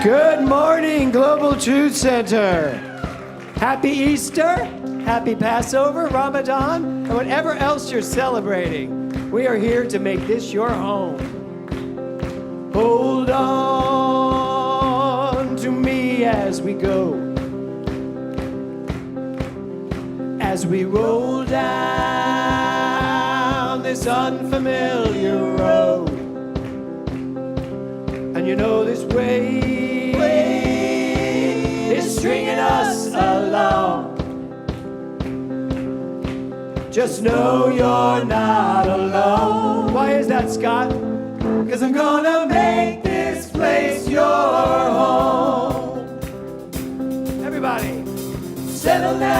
Good morning, Global Truth Center. Happy Easter, happy Passover, Ramadan, and whatever else you're celebrating. We are here to make this your home. Hold on to me as we go, as we roll down this unfamiliar road. And you know this way is stringing us along. Just know you're not alone. Why is that, Scott? 'Cause I'm gonna make this place your home. Everybody, settle down,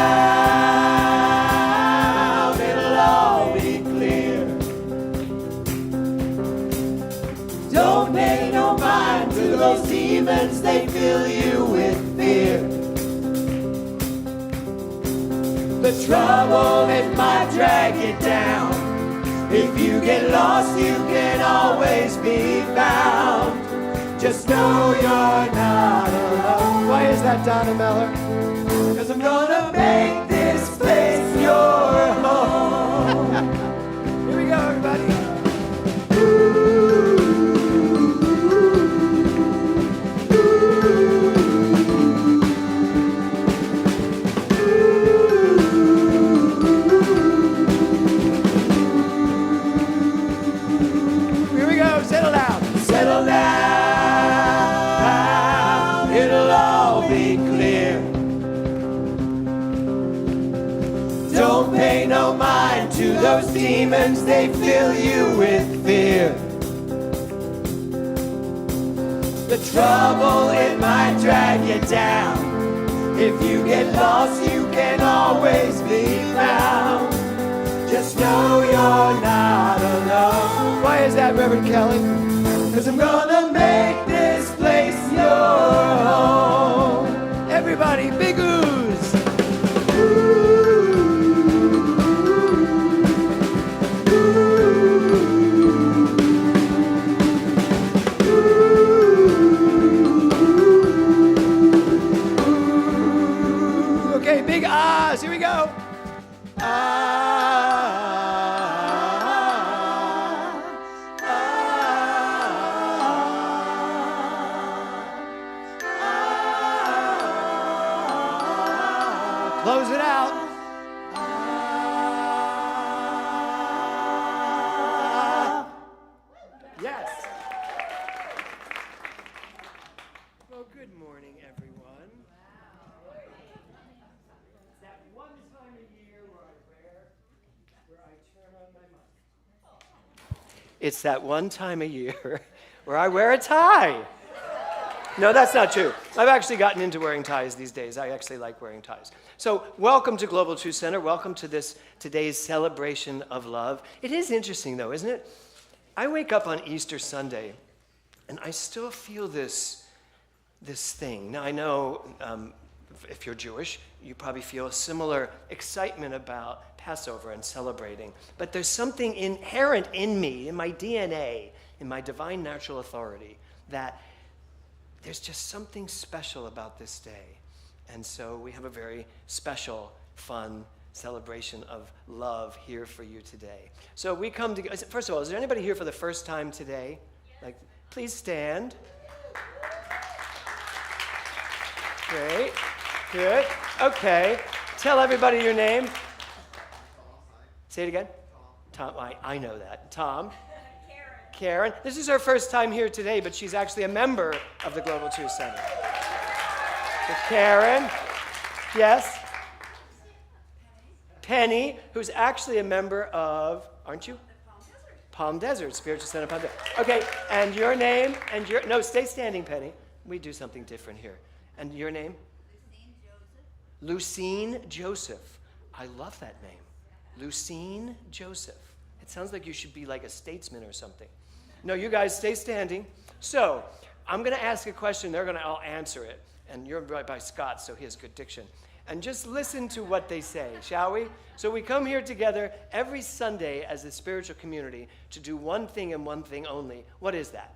it'll all be clear. Don't pay no mind to those demons, they fill you with fear. The trouble, it might drag you down. If you get lost, you can always be found. Just know you're not alone. Why is that, Donna Meller? 'Cause I'm gonna make this place your home. Here we go, everybody. Settle down, it'll all be clear. Don't pay no mind to those demons, they fill you with fear. The trouble, it might drag you down. If you get lost, you can always be found. Just know you're not alone. Why is that, Reverend Kelly? 'Cause I'm gonna make this place your home. Everybody, big ooze. Okay, big ahs. Here we go. Close it out. Yes. Well, good morning, everyone. It's that one time a year where I turn on my mic. It's that one time a year where I wear a tie. No, that's not true. I've actually gotten into wearing ties these days. I actually like wearing ties. So welcome to Global Truth Center. Welcome to today's celebration of love. It is interesting, though, isn't it? I wake up on Easter Sunday, and I still feel this thing. Now, I know if you're Jewish, you probably feel a similar excitement about Passover and celebrating. But there's something inherent in me, in my DNA, in my divine natural authority, that there's just something special about this day. And so we have a very special, fun celebration of love here for you today. So we come together. First of all, is there anybody here for the first time today? Like, please stand. Great. Good. Okay. Tell everybody your name. Say it again. Tom. I know that. Tom. Karen. This is her first time here today, but she's actually a member of the Global Truth Center. So Karen. Yes. Penny, who's actually a member of, aren't you? Palm Desert, Spiritual Center Palm Desert. Okay, and your name, no, stay standing, Penny. We do something different here. And your name? Lucine Joseph. I love that name. Lucine Joseph. It sounds like you should be like a statesman or something. No, you guys stay standing. So I'm going to ask a question. They're going to all answer it. And you're right by Scott, so he has good diction. And just listen to what they say, shall we? So we come here together every Sunday as a spiritual community to do one thing and one thing only. What is that?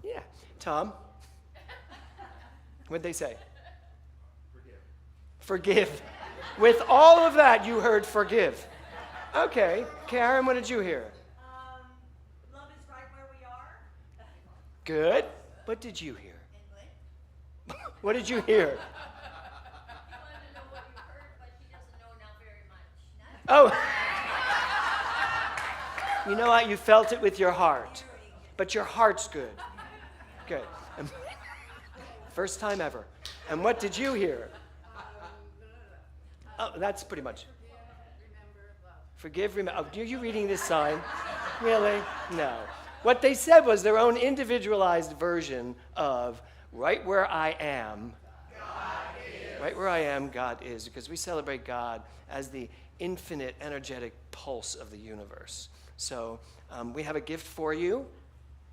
Yeah. Tom? What'd they say? Forgive. With all of that, you heard forgive. Okay. Karen, what did you hear? Love is right where we are. Good. What did you hear? What did you hear? She wanted to know what you heard, but she doesn't know now very much. Oh. You know what? You felt it with your heart. But your heart's good. Good. First time ever. And what did you hear? Oh, that's pretty much. Forgive, remember. Oh, are you reading this sign? Really? No. What they said was their own individualized version of right where I am. Right where I am, God is. Because we celebrate God as the infinite, energetic pulse of the universe. So we have a gift for you,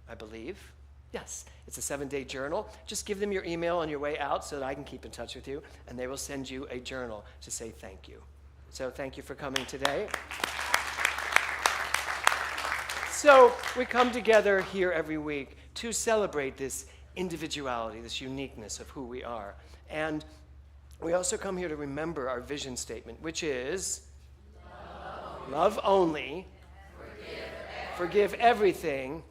I believe. Yes, it's a 7-day journal. Just give them your email on your way out so that I can keep in touch with you, and they will send you a journal to say thank you. So thank you for coming today. So we come together here every week to celebrate this individuality, this uniqueness of who we are. And we also come here to remember our vision statement, which is love only, forgive everything,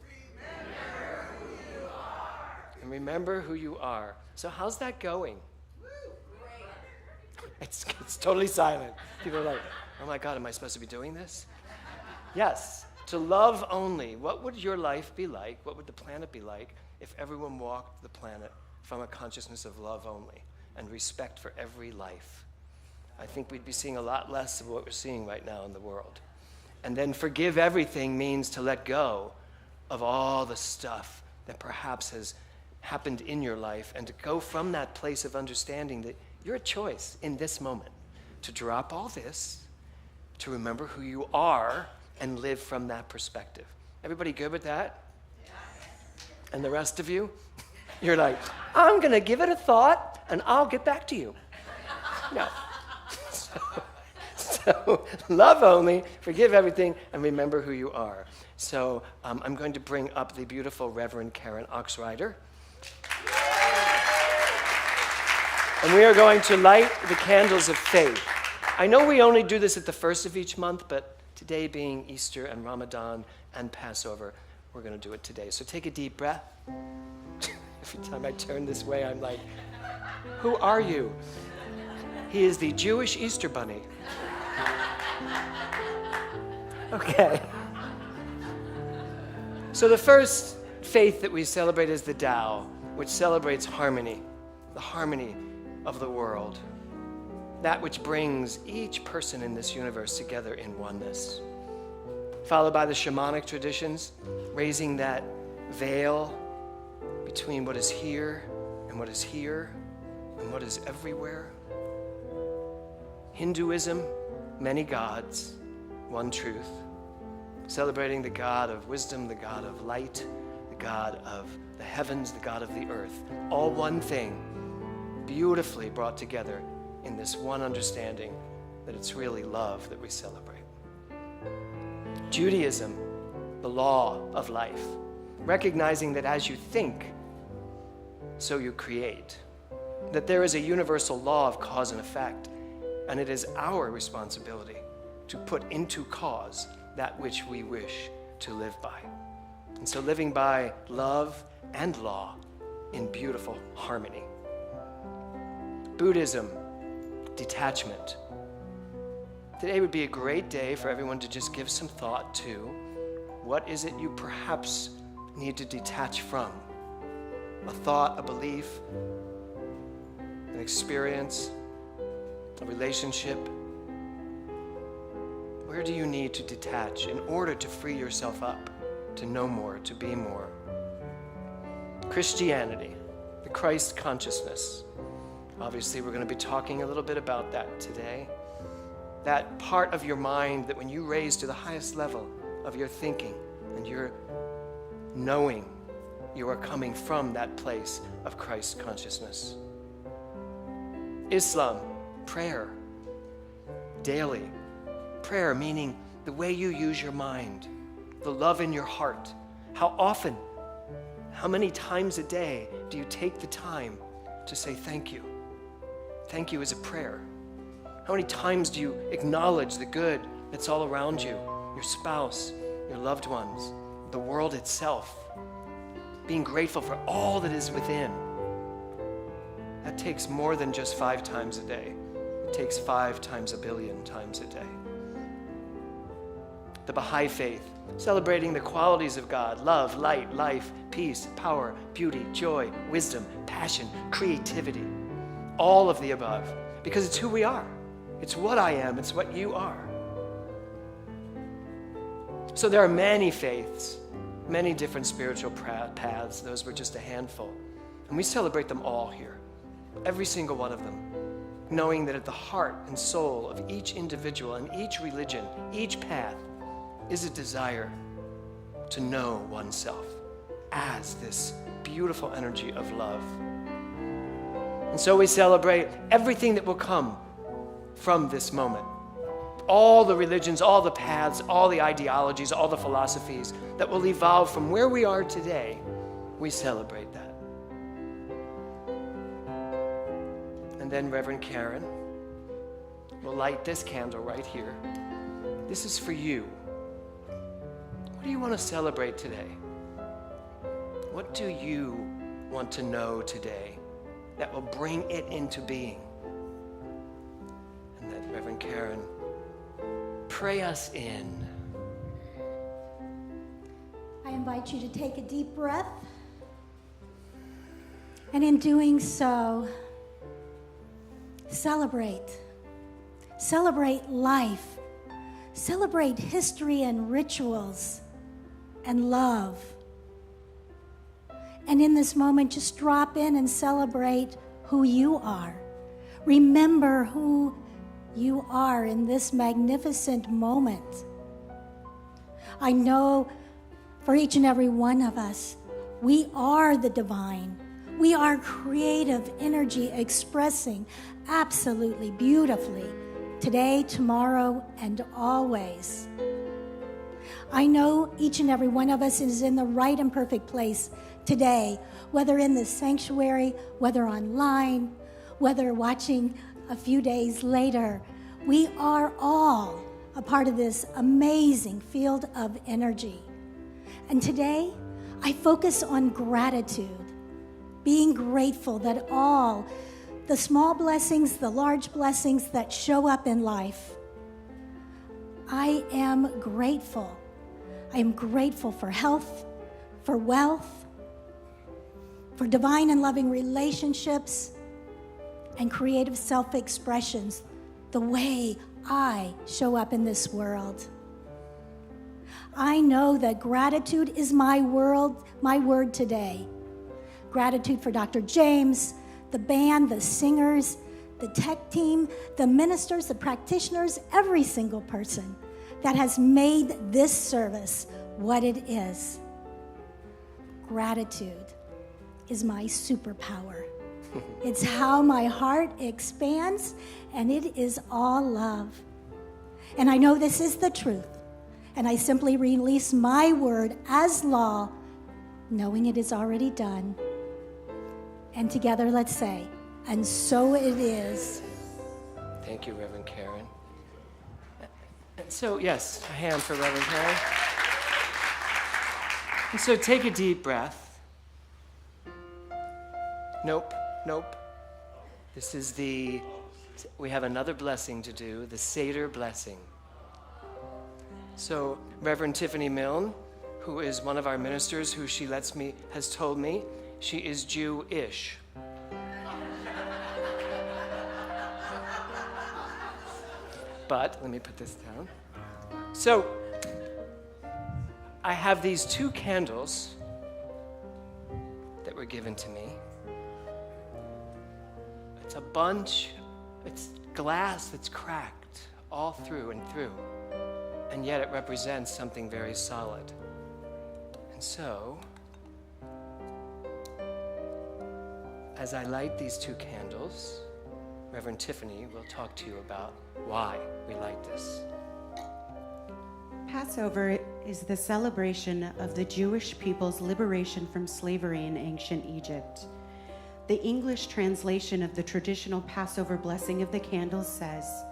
and remember who you are. So how's that going? It's totally silent. People are like, oh my God, am I supposed to be doing this? Yes, to love only. What would your life be like? What would the planet be like if everyone walked the planet from a consciousness of love only and respect for every life? I think we'd be seeing a lot less of what we're seeing right now in the world. And then forgive everything means to let go of all the stuff that perhaps has happened in your life and to go from that place of understanding that you're a choice in this moment to drop all this, to remember who you are and live from that perspective. Everybody good with that? Yes. And the rest of you? You're like, I'm going to give it a thought and I'll get back to you. No. So love only, forgive everything, and remember who you are. So I'm going to bring up the beautiful Reverend Karen Oxrider. And we are going to light the candles of faith. I know we only do this at the first of each month, but today being Easter and Ramadan and Passover, we're going to do it today. So take a deep breath. Every time I turn this way, I'm like, who are you? He is the Jewish Easter Bunny. Okay. So the first faith that we celebrate is the Tao, which celebrates harmony, the harmony of the world, that which brings each person in this universe together in oneness. Followed by the shamanic traditions, raising that veil between what is here and what is here and what is everywhere. Hinduism, many gods, one truth. Celebrating the God of wisdom, the God of light, the God of the heavens, the God of the earth. All one thing, beautifully brought together in this one understanding that it's really love that we celebrate. Judaism, the law of life. Recognizing that as you think, so you create. That there is a universal law of cause and effect. And it is our responsibility to put into cause that which we wish to live by. And so living by love and law in beautiful harmony. Buddhism, detachment. Today would be a great day for everyone to just give some thought to what is it you perhaps need to detach from? A thought, a belief, an experience, a relationship. Where do you need to detach in order to free yourself up, to know more, to be more? Christianity, the Christ consciousness. Obviously, we're going to be talking a little bit about that today. That part of your mind that when you raise to the highest level of your thinking and your knowing, you are coming from that place of Christ consciousness. Islam, prayer, daily. Prayer meaning the way you use your mind, the love in your heart. How often How many times a day do you take the time to say thank you? Thank you is a prayer. How many times do you acknowledge the good that's all around you, your spouse, your loved ones, the world itself? Being grateful for all that is within. That takes more than just 5 times a day. It takes 5 times a billion times a day. The Baha'i faith, celebrating the qualities of God: love, light, life, peace, power, beauty, joy, wisdom, passion, creativity. All of the above, because it's who we are. It's what I am, it's what you are. So there are many faiths, many different spiritual paths. Those were just a handful. And we celebrate them all here, every single one of them, knowing that at the heart and soul of each individual and each religion, each path, is a desire to know oneself as this beautiful energy of love. And so we celebrate everything that will come from this moment. All the religions, all the paths, all the ideologies, all the philosophies that will evolve from where we are today, we celebrate that. And then Reverend Karen will light this candle right here. This is for you. What do you want to celebrate today? What do you want to know today that will bring it into being? And then Reverend Karen, pray us in. I invite you to take a deep breath. And in doing so, celebrate. Celebrate life. Celebrate history and rituals and love. And in this moment, just drop in and celebrate who you are. Remember who you are in this magnificent moment. I know for each and every one of us, we are the divine. We are creative energy expressing absolutely beautifully today, tomorrow, and always. I know each and every one of us is in the right and perfect place today, whether in the sanctuary, whether online, whether watching a few days later. We are all a part of this amazing field of energy. And today, I focus on gratitude, being grateful that all the small blessings, the large blessings that show up in life, I am grateful. I am grateful for health, for wealth, for divine and loving relationships, and creative self-expressions, the way I show up in this world. I know that gratitude is my word today. Gratitude for Dr. James, the band, the singers, the tech team, the ministers, the practitioners, every single person that has made this service what it is. Gratitude is my superpower. It's how my heart expands, and it is all love. And I know this is the truth, and I simply release my word as law, knowing it is already done. And together, let's say, and so it is. Thank you, Reverend Karen. And so, yes, a hand for Reverend Karen. And so take a deep breath. Nope. We have another blessing to do, the Seder Blessing. So Reverend Tiffany Mellon, who is one of our ministers, who has told me she is Jewish. But let me put this down. So I have these 2 candles that were given to me. It's glass that's cracked all through and through, and yet it represents something very solid. And so, as I light these 2 candles, Reverend Tiffany will talk to you about why we light this. Passover is the celebration of the Jewish people's liberation from slavery in ancient Egypt. The English translation of the traditional Passover blessing of the candles says,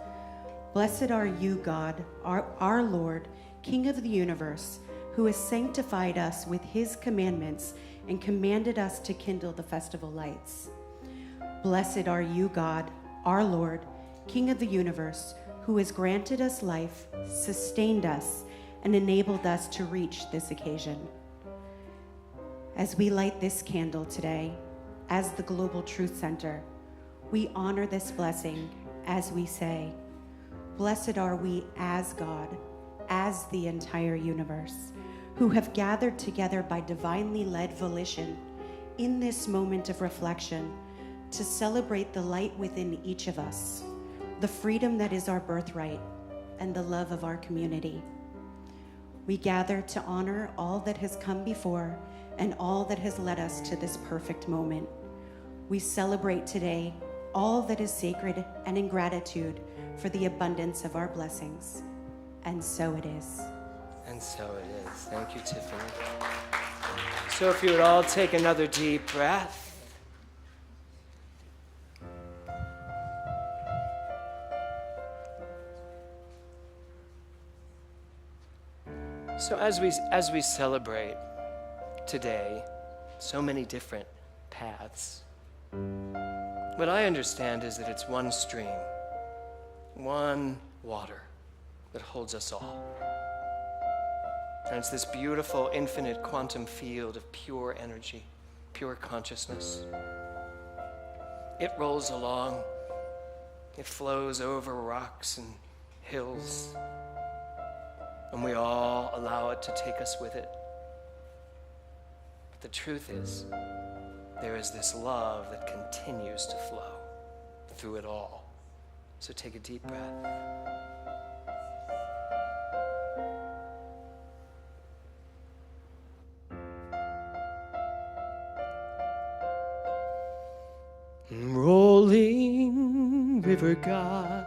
"Blessed are you, God, our Lord, King of the universe, who has sanctified us with his commandments and commanded us to kindle the festival lights. Blessed are you, God, our Lord, King of the universe, who has granted us life, sustained us, and enabled us to reach this occasion." As we light this candle today, as the Global Truth Center, we honor this blessing as we say, "Blessed are we as God, as the entire universe, who have gathered together by divinely led volition in this moment of reflection to celebrate the light within each of us, the freedom that is our birthright, and the love of our community. We gather to honor all that has come before and all that has led us to this perfect moment. We celebrate today all that is sacred and in gratitude for the abundance of our blessings. And so it is." And so it is. Thank you, Tiffany. So if you would all take another deep breath. So as we celebrate today, so many different paths, what I understand is that it's one stream, one water that holds us all. And it's this beautiful, infinite quantum field of pure energy, pure consciousness. It rolls along. It flows over rocks and hills. And we all allow it to take us with it. But the truth is, there is this love that continues to flow through it all. So take a deep breath. Rolling river god,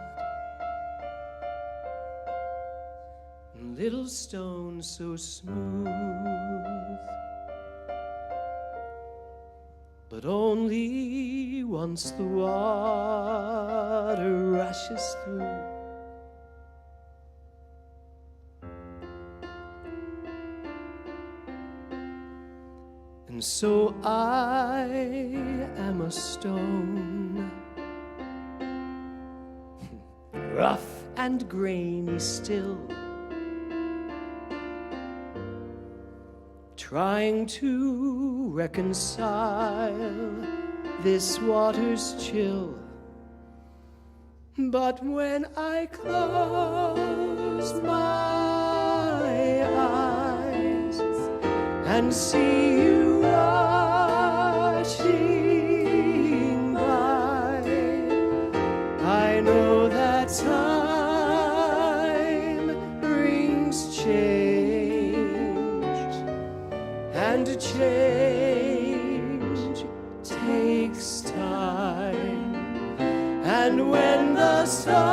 little stone so smooth, but only once the water rushes through. And so I am a stone, rough and grainy still, trying to reconcile this water's chill. But when I close my eyes and see you rushing by, I know that time brings change, and change takes time. And when the sunset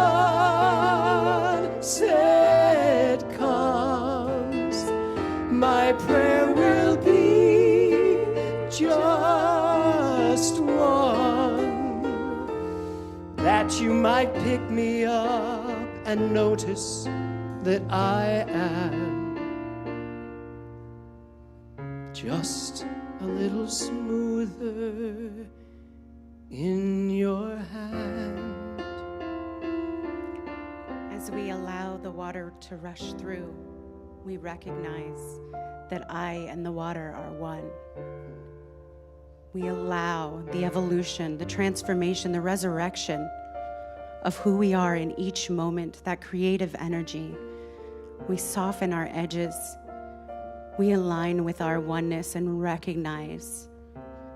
comes, my prayer will be just one, that you might pick me up and notice that I am just a little smoother in your hand. As we allow the water to rush through, we recognize that I and the water are one. We allow the evolution, the transformation, the resurrection of who we are in each moment, that creative energy. We soften our edges. We align with our oneness and recognize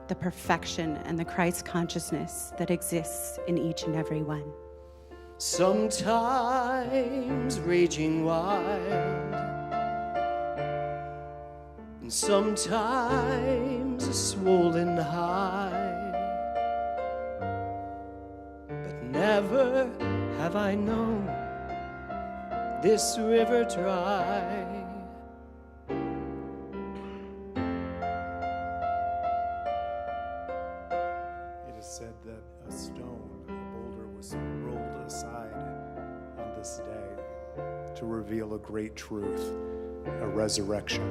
the perfection and the Christ consciousness that exists in each and every one. Sometimes raging wild, and sometimes swollen high, but never have I known this river dry. to reveal a great truth, a resurrection.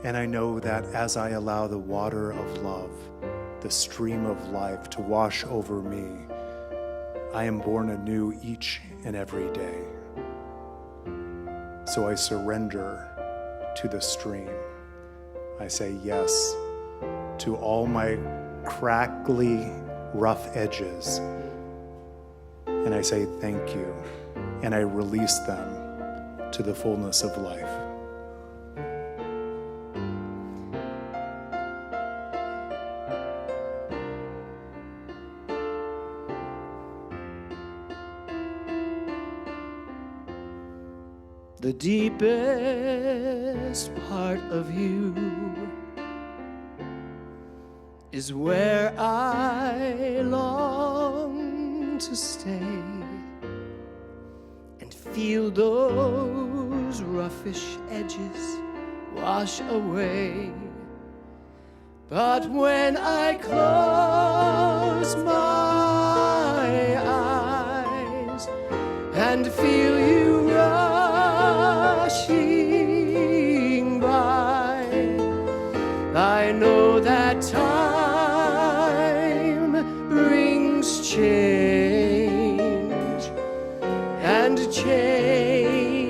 And I know that as I allow the water of love, the stream of life to wash over me, I am born anew each and every day. So I surrender to the stream. I say yes to all my crackly, rough edges. And I say thank you. And I release them to the fullness of life. The deepest part of you is where I long to stay and feel those roughish edges wash away. But when I close my eyes and feel you rushing by, I know that time brings change, and change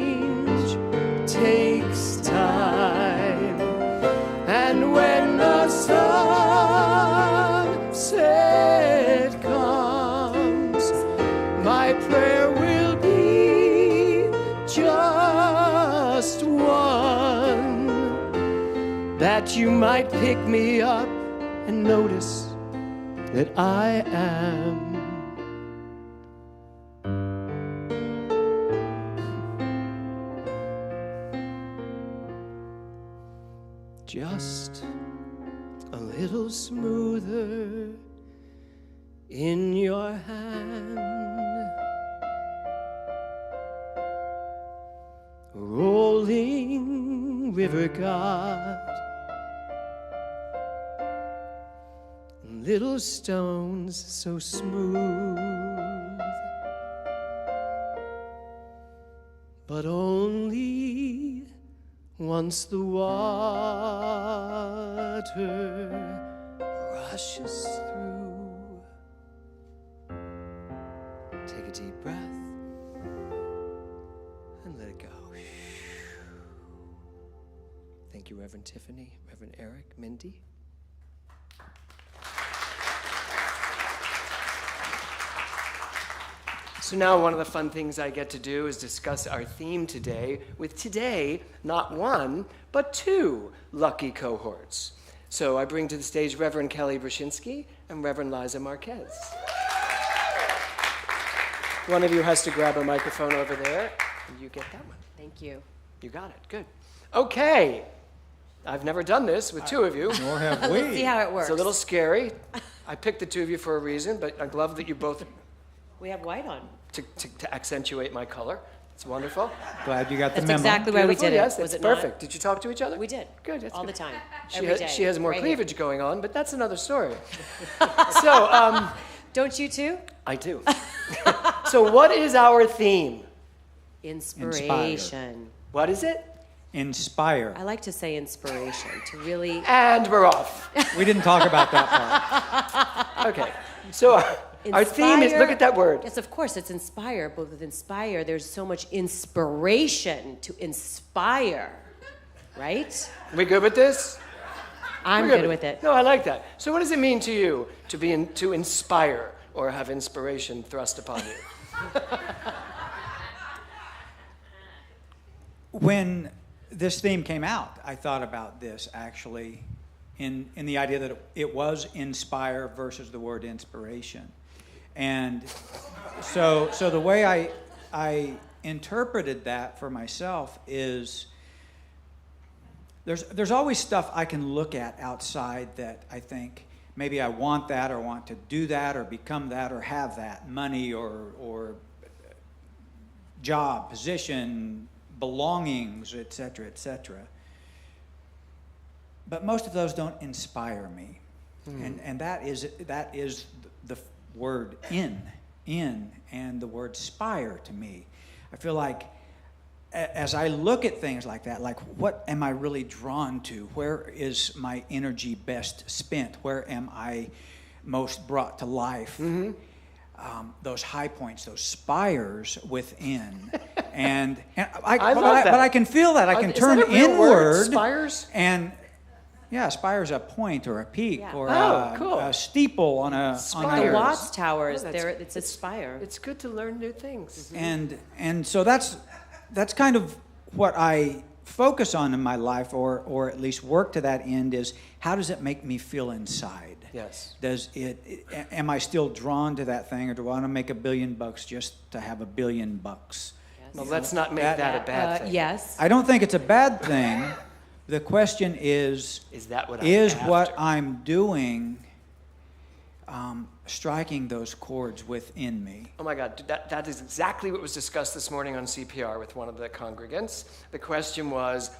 takes time. And when the sunset comes, my prayer will be just one, that you might pick me up and notice that I am just a little smoother in your hand, rolling river god, little stones so smooth, but only once the water rushes through. Take a deep breath and let it go. Thank you, Reverend Tiffany, Reverend Eric, Mindy. So now one of the fun things I get to do is discuss our theme today with today, not one, but two lucky cohorts. So I bring to the stage Reverend Kelly Bruchinski and Reverend Liza Marquez. One of you has to grab a microphone over there, and you get that one. Thank you. You got it, good. Okay, I've never done this with two of you. Nor have Let's see we. how it works. It's a little scary. I picked the two of you for a reason, but I love that you both, We have white on. to accentuate my color. It's wonderful. Glad you got the That's memo. exactly why we Beautiful, did it. yes, Was it's it not? perfect. Did you talk to each other? We did. Good. That's All good. the time. She Every has, day. she has more Right cleavage here. going on, but that's another story. So, Don't you too? I do. So what is our theme? Inspiration. What is it? Inspire. I like to say inspiration to really. And we're off. We didn't talk about that part. Okay. So our theme is, look at that word. Yes, of course, it's inspire, but with inspire, there's so much inspiration to inspire, right? We good with this? I'm We're good with it. No, I like that. So what does it mean to you to inspire or have inspiration thrust upon you? When this theme came out, I thought about this actually in the idea that it was inspire versus the word inspiration. And so the way I interpreted that for myself is there's always stuff I can look at outside that I think maybe I want that or want to do that or become that or have that, money or job, position, belongings, etc., etc. But most of those don't inspire me. And that is the word in and the word spire to me. I feel like as I look at things like that, like what am I really drawn to? Where is my energy best spent? Where am I most brought to life? Those high points, those spires within, and I love that. But I can feel that. I can Is turn that a real inward. word, spires? And yeah, spire's a point or a peak Yeah. or Cool. a steeple on a The Spires. Watts Towers, Oh, that's- it's a spire. It's good to learn new things. and so that's kind of what I focus on in my life, or at least work to that end, is how does it make me feel inside? Yes. Am I still drawn to that thing, or do I want to make $1 billion just to have $1 billion? Well, let's not make that a bad thing. Yes. I don't think it's a bad thing. The question is that what I'm is after? what I'm doing striking those chords within me? Oh my God, that is exactly what was discussed this morning on CPR with one of the congregants. The question was,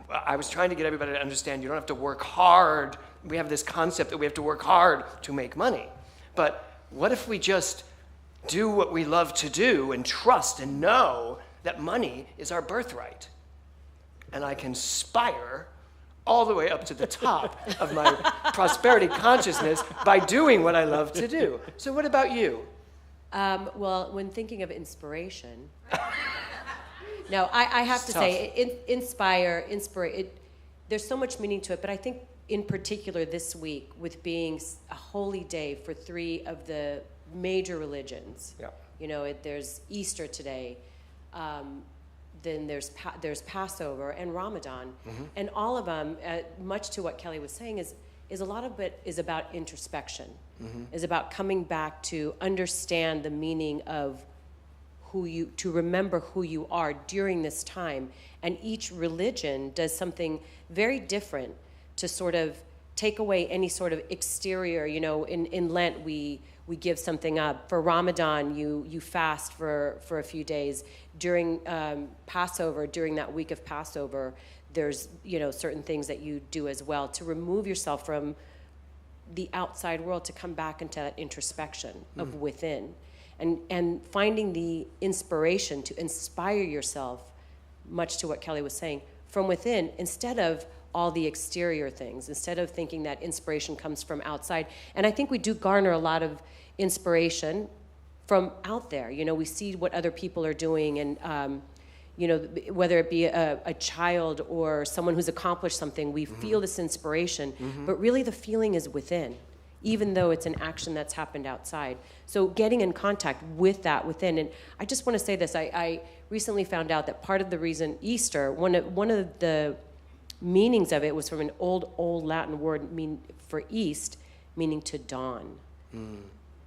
I was trying to get everybody to understand you don't have to work hard. We have this concept that we have to work hard to make money. But what if we just do what we love to do and trust and know that money is our birthright? And I can spire all the way up to the top of my prosperity consciousness by doing what I love to do. So what about you? Well, when thinking of inspiration, no, I have It's to say, there's so much meaning to it, but I think in particular this week, with being a holy day for 3 of the major religions, Yeah. you know, there's Easter today, then there's Passover and Ramadan, and all of them, much to what Kelly was saying, is a lot of it is about introspection, is about coming back to understand the meaning of to remember who you are during this time. And each religion does something very different to sort of take away any sort of exterior. You know, in Lent we give something up. For Ramadan, you fast for a few days. During Passover, during that week of Passover, there's, you know, certain things that you do as well to remove yourself from the outside world, to come back into that introspection of within. And finding the inspiration to inspire yourself, much to what Kelly was saying, from within, instead of all the exterior things, instead of thinking that inspiration comes from outside. And I think we do garner a lot of inspiration from out there. You know, we see what other people are doing, and you know, whether it be a child or someone who's accomplished something, we feel this inspiration, but really the feeling is within, even though it's an action that's happened outside. So getting in contact with that within. And I just want to say this, I recently found out that part of the reason Easter, one of the meanings of it was from an old Latin word for east, meaning to dawn.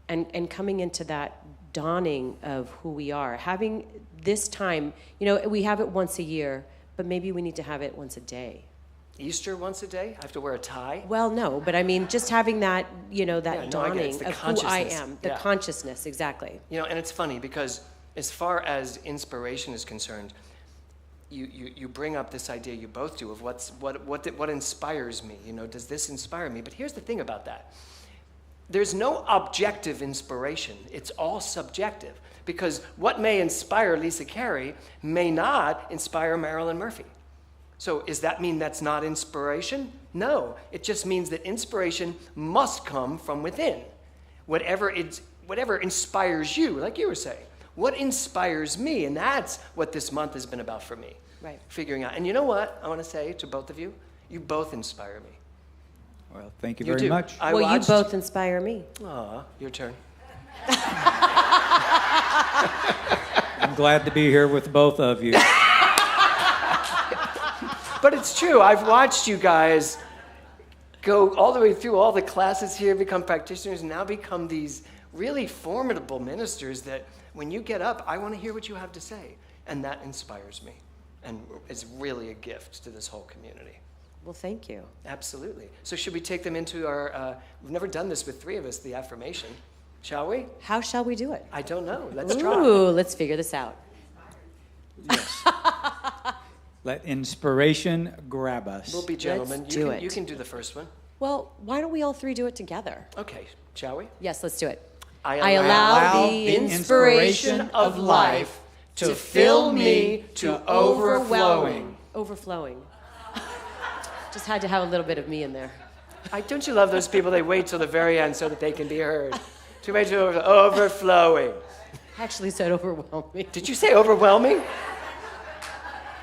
And coming into that dawning of who we are, having this time, you know, we have it once a year, but maybe we need to have it once a day. Easter once a day? I have to wear a tie? Well, no, but I mean, just having that, you know, that Yeah, no, I get it. dawning It's the of who I consciousness. am, the Yeah. consciousness, exactly. You know, and it's funny because as far as inspiration is concerned, you bring up this idea, you both do, of what inspires me. You know, does this inspire me? But here's the thing about that. There's no objective inspiration. It's all subjective, because what may inspire Lisa Carey may not inspire Marilyn Murphy. So does that mean that's not inspiration? No, it just means that inspiration must come from within. Whatever inspires you, like you were saying. What inspires me? And that's what this month has been about for me. Right. Figuring out. And you know what I want to say to both of you? You both inspire me. Well, thank you You very do. much. I Well, watched- you both inspire me. Aw, your turn. I'm glad to be here with both of you. But it's true. I've watched you guys go all the way through all the classes here, become practitioners, and now become these really formidable ministers that when you get up, I want to hear what you have to say. And that inspires me and is really a gift to this whole community. Well, thank you. Absolutely. So should we take them into our, we've never done this with 3 of us, the affirmation. Shall we? How shall we do it? I don't know. Let's try. Ooh, let's figure this out. Yes. Let inspiration grab us. We'll be gentlemen. Let's do it. You can do the first one. Well, why don't we all 3 do it together? Okay. Shall we? Yes, let's do it. I allow the inspiration of life to fill me to overflowing. Overflowing. Just had to have a little bit of me in there. Don't you love those people? They wait till the very end so that they can be heard. To wait till overflowing. I actually said overwhelming. Did you say overwhelming?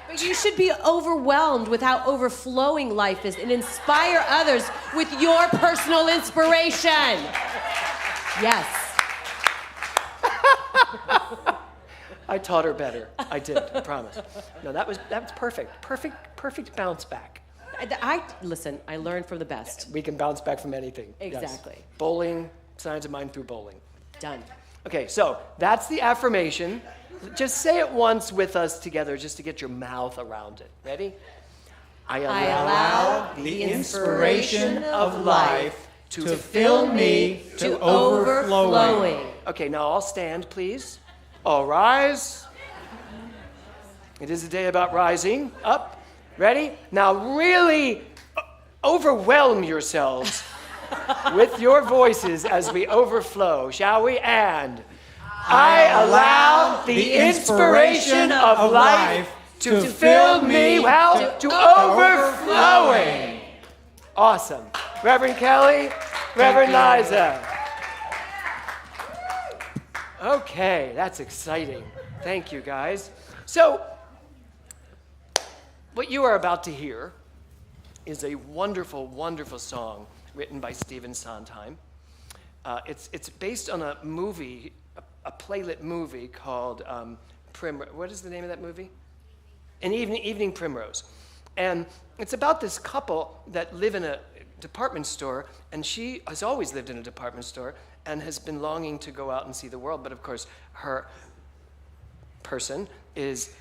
But you should be overwhelmed with how overflowing life is and inspire others with your personal inspiration. Yes. I taught her better. I did, I promise. No, that was perfect. Perfect bounce back. Listen, I learned from the best. We can bounce back from anything. Exactly. Yes. Bowling, signs of mine through bowling. Done. Okay, so that's the affirmation. Just say it once with us together just to get your mouth around it. Ready? I allow the inspiration of life to fill me to overflowing. Okay, now all stand, please. All rise. It is a day about rising up. Ready? Now really overwhelm yourselves with your voices as we overflow, shall we? And I allow the inspiration of life to fill me, well, to overflowing. Awesome. Reverend Kelly, Reverend Liza. Okay, that's exciting. Thank you, guys. So, what you are about to hear is a wonderful, wonderful song written by Stephen Sondheim. It's based on a movie, a playlit movie called what is the name of that movie? An Evening Primrose. And it's about this couple that live in a department store, and she has always lived in a department store and has been longing to go out and see the world. But of course, her person is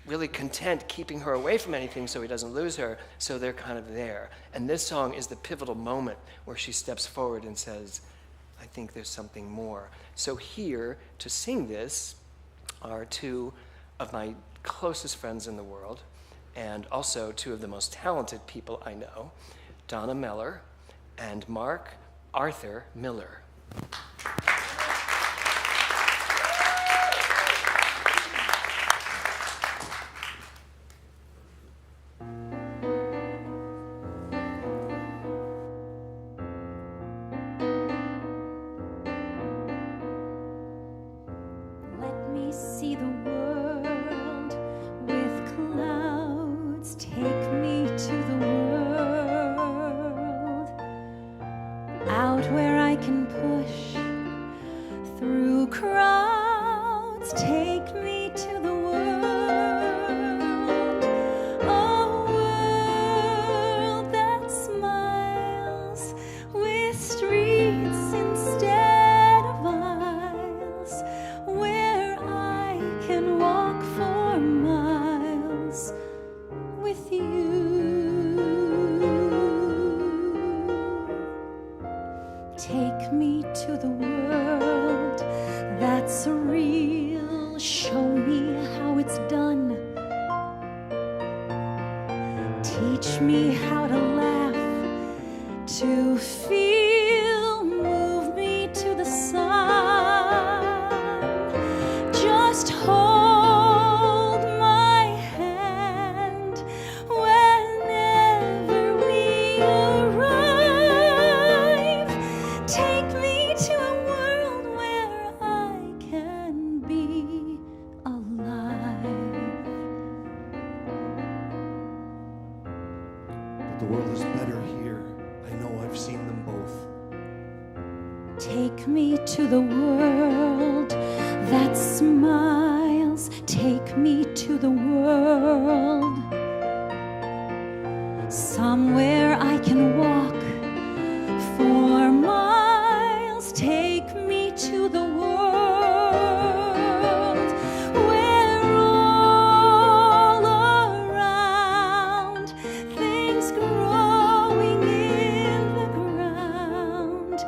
really content keeping her away from anything so he doesn't lose her, so they're kind of there. And this song is the pivotal moment where she steps forward and says, I think there's something more. So here to sing this are two of my closest friends in the world, and also two of the most talented people I know, Donna Meller and Mark Arthur Miller. Let me see the world with clouds. Take me to the world, out where I can push through crowds. Take me to the world, a world that smiles with streets instead of aisles, where I can walk for miles with you. Take me to the world that's real. Show me how it's done. Teach me how to laugh, to feel. Move me to the sun. Just hold my hand whenever we arrive. Take me to a world where I can be alive. But the world is better here. I know, I've seen them both. Take me to the world that smiles. Take me to the world, somewhere I can walk for miles. Take me to the world where all around things growing in the ground,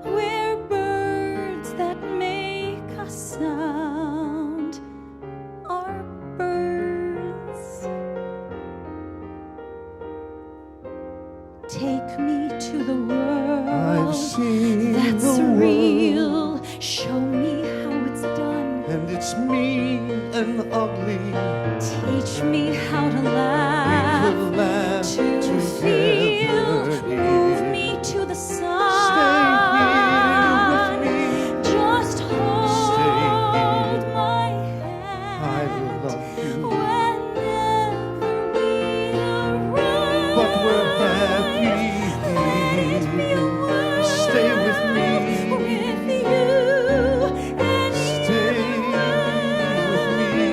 where birds that make a sound are birds. Take me to the world I've seen that's the world. real. Show me how it's done. and it's mean and ugly. Teach me how to We laugh. could laugh To feel. together Move here. me to the sun. Stay here with me. Just hold here. my I hand. love you, Whenever we arrive. but we're happy Let it be a here. world Stay with me. with you. Stay with me.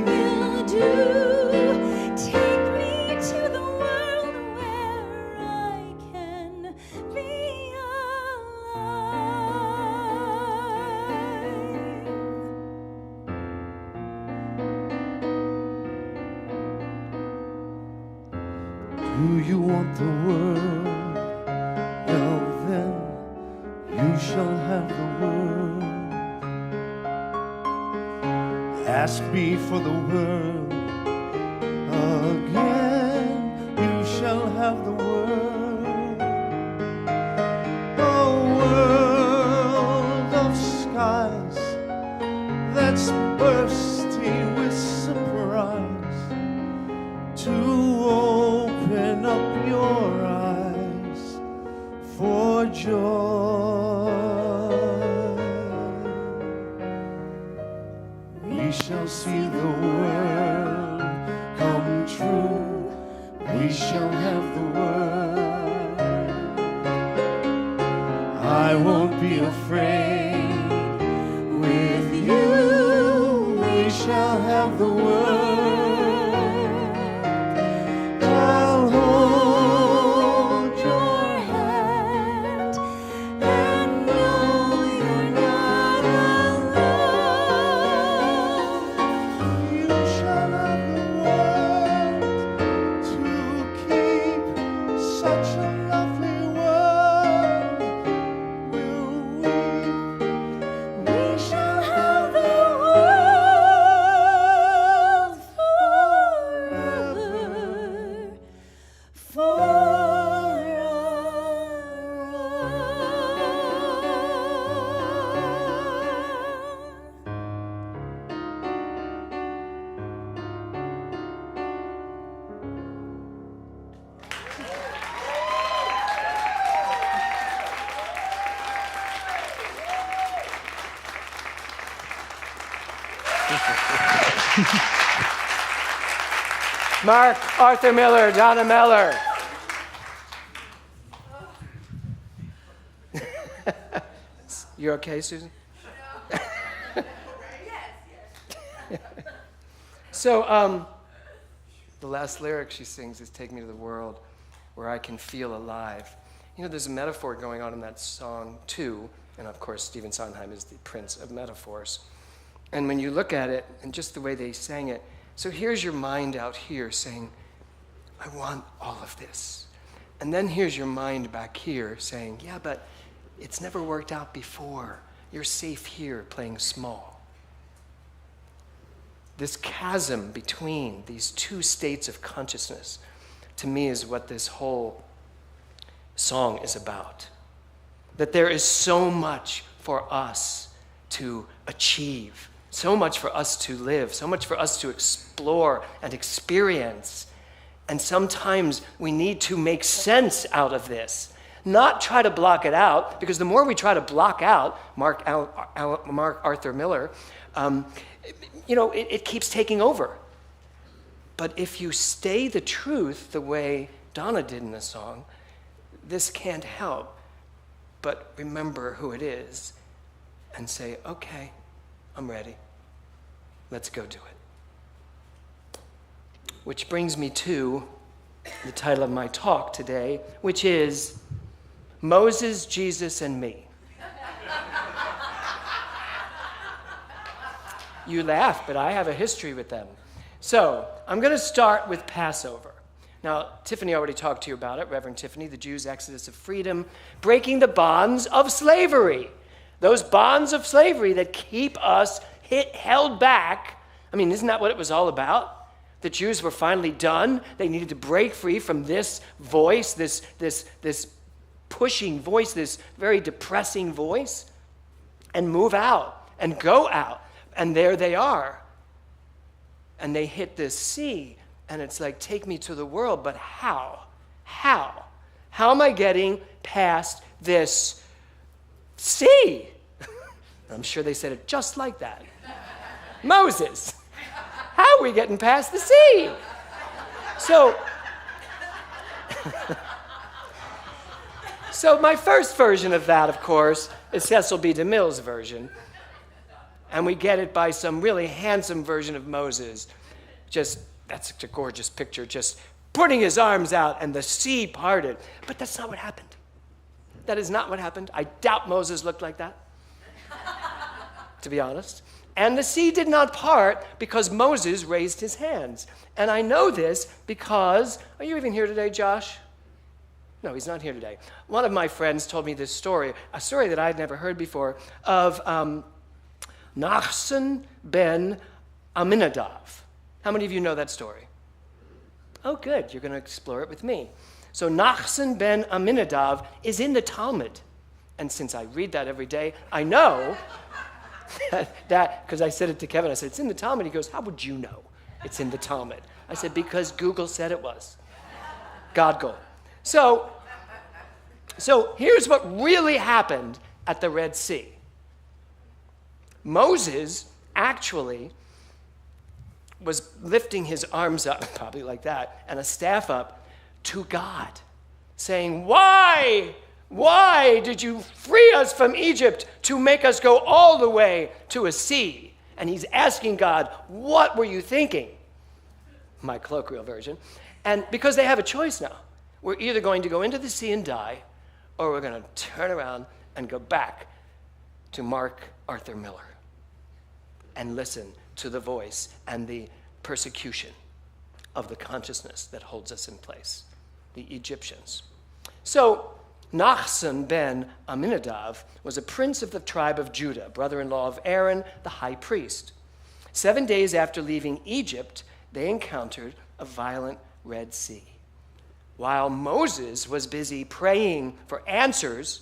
Will do. Take me to the world where I can be alive. Do you want the world? Well then, you shall have the world. Ask me for the world again. You shall have the world. A world of skies that's bursting with surprise. To open up your eyes for joy. We shall see the world come true. We shall have the world. I won't be afraid. With you, we shall have the world. I'll hold your hand and know you're not alone. You shall have the world to keep such a lovely world. Will we shall have the world forever. Mark, Arthur Miller, Donna Miller. You okay, Susan? So, the last lyric she sings is "Take me to the world where I can feel alive." You know, there's a metaphor going on in that song too, and of course, Stephen Sondheim is the prince of metaphors. And when you look at it, and just the way they sang it, so here's your mind out here saying, "I want all of this," and then here's your mind back here saying, "Yeah, but it's never worked out before. You're safe here playing small." This chasm between these two states of consciousness, to me, is what this whole song is about. That there is so much for us to achieve, so much for us to live, so much for us to explore and experience. And sometimes we need to make sense out of this, not try to block it out, because the more we try to block out Mark Arthur Miller, it keeps taking over. But if you stay the truth the way Donna did in the song, this can't help but remember who it is and say, "Okay, I'm ready. Let's go do it." Which brings me to the title of my talk today, which is Moses, Jesus, and Me. You laugh, but I have a history with them. So I'm going to start with Passover. Now, Tiffany already talked to you about it, Reverend Tiffany, the Jews' exodus of freedom, breaking the bonds of slavery. Those bonds of slavery that keep us held back. I mean, isn't that what it was all about? The Jews were finally done. They needed to break free from this voice, this pushing voice, this very depressing voice. and move out and go out. And there they are. And they hit this sea, and it's like, take me to the world, but how? How? How am I getting past this sea? I'm sure they said it just like that. Moses, how are we getting past the sea? So my first version of that, of course, is Cecil B. DeMille's version. And we get it by some really handsome version of Moses. That's a gorgeous picture, just putting his arms out and the sea parted. But that's not what happened. That is not what happened. I doubt Moses looked like that, to be honest. And the sea did not part because Moses raised his hands. And I know this because, are you even here today, Josh? No, he's not here today. One of my friends told me this story, a story that I'd never heard before, of Nachshon ben Aminadav. How many of you know that story? Oh, good. You're going to explore it with me. So Nachshon ben Aminadav is in the Talmud. And since I read that every day, I know that, because I said it to Kevin, I said, it's in the Talmud. He goes, how would you know it's in the Talmud? I said, because Google said it was. Godgle. So here's what really happened at the Red Sea. Moses actually was lifting his arms up, probably like that, and a staff up to God, saying, why did you free us from Egypt to make us go all the way to a sea? And he's asking God, what were you thinking? My colloquial version. And because they have a choice now. We're either going to go into the sea and die, or we're going to turn around and go back to Mark Arthur Miller and listen to the voice and the persecution of the consciousness that holds us in place, the Egyptians. So Nachshon ben Aminadav was a prince of the tribe of Judah, brother-in-law of Aaron, the high priest. 7 days after leaving Egypt, they encountered a violent Red Sea. While Moses was busy praying for answers,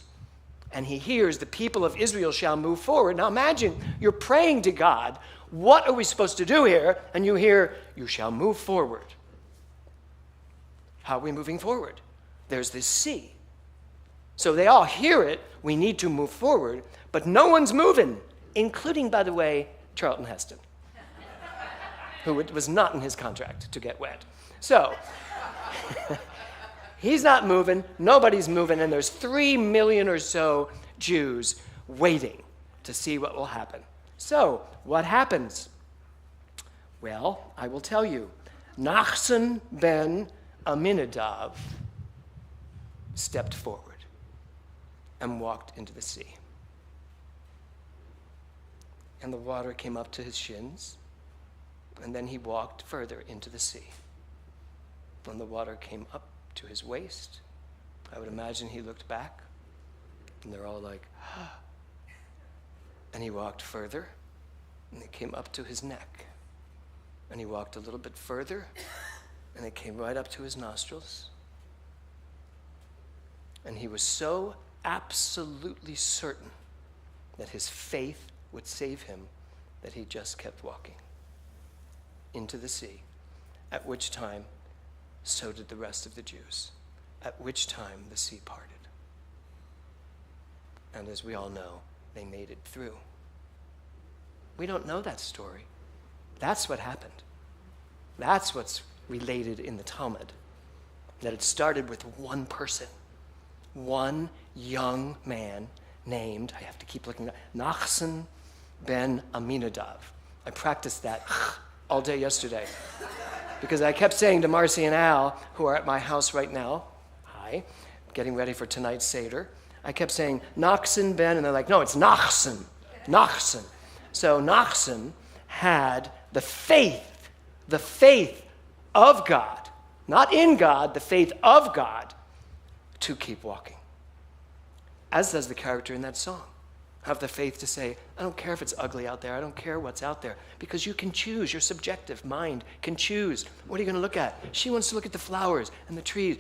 and he hears the people of Israel shall move forward. Now imagine, you're praying to God, what are we supposed to do here? And you hear, you shall move forward. How are we moving forward? There's this sea. So they all hear it, we need to move forward, but no one's moving, including, by the way, Charlton Heston, who it was not in his contract to get wet. So he's not moving, nobody's moving, and there's 3 million or so Jews waiting to see what will happen. So, what happens? Well, I will tell you. Nachshon ben Aminadav stepped forward and walked into the sea. And the water came up to his shins, and then he walked further into the sea. And the water came up to his waist. I would imagine he looked back, and they're all like, ah. And he walked further, and it came up to his neck. And he walked a little bit further, and it came right up to his nostrils. And he was so absolutely certain that his faith would save him that he just kept walking into the sea, at which time so did the rest of the Jews, at which time the sea parted. And as we all know, they made it through. We don't know that story. That's what happened. That's what's related in the Talmud, that it started with one person, one young man named, I have to keep looking at, Nachshon ben Aminadav. I practiced that all day yesterday because I kept saying to Marcy and Al, who are at my house right now, hi, getting ready for tonight's Seder, I kept saying, Nachshon ben, and they're like, no, it's Nachshon, Nachshon. So Nachshon had the faith of God, not in God, the faith of God, to keep walking. As does the character in that song. Have the faith to say, I don't care if it's ugly out there, I don't care what's out there, because you can choose, your subjective mind can choose. What are you going to look at? She wants to look at the flowers and the trees.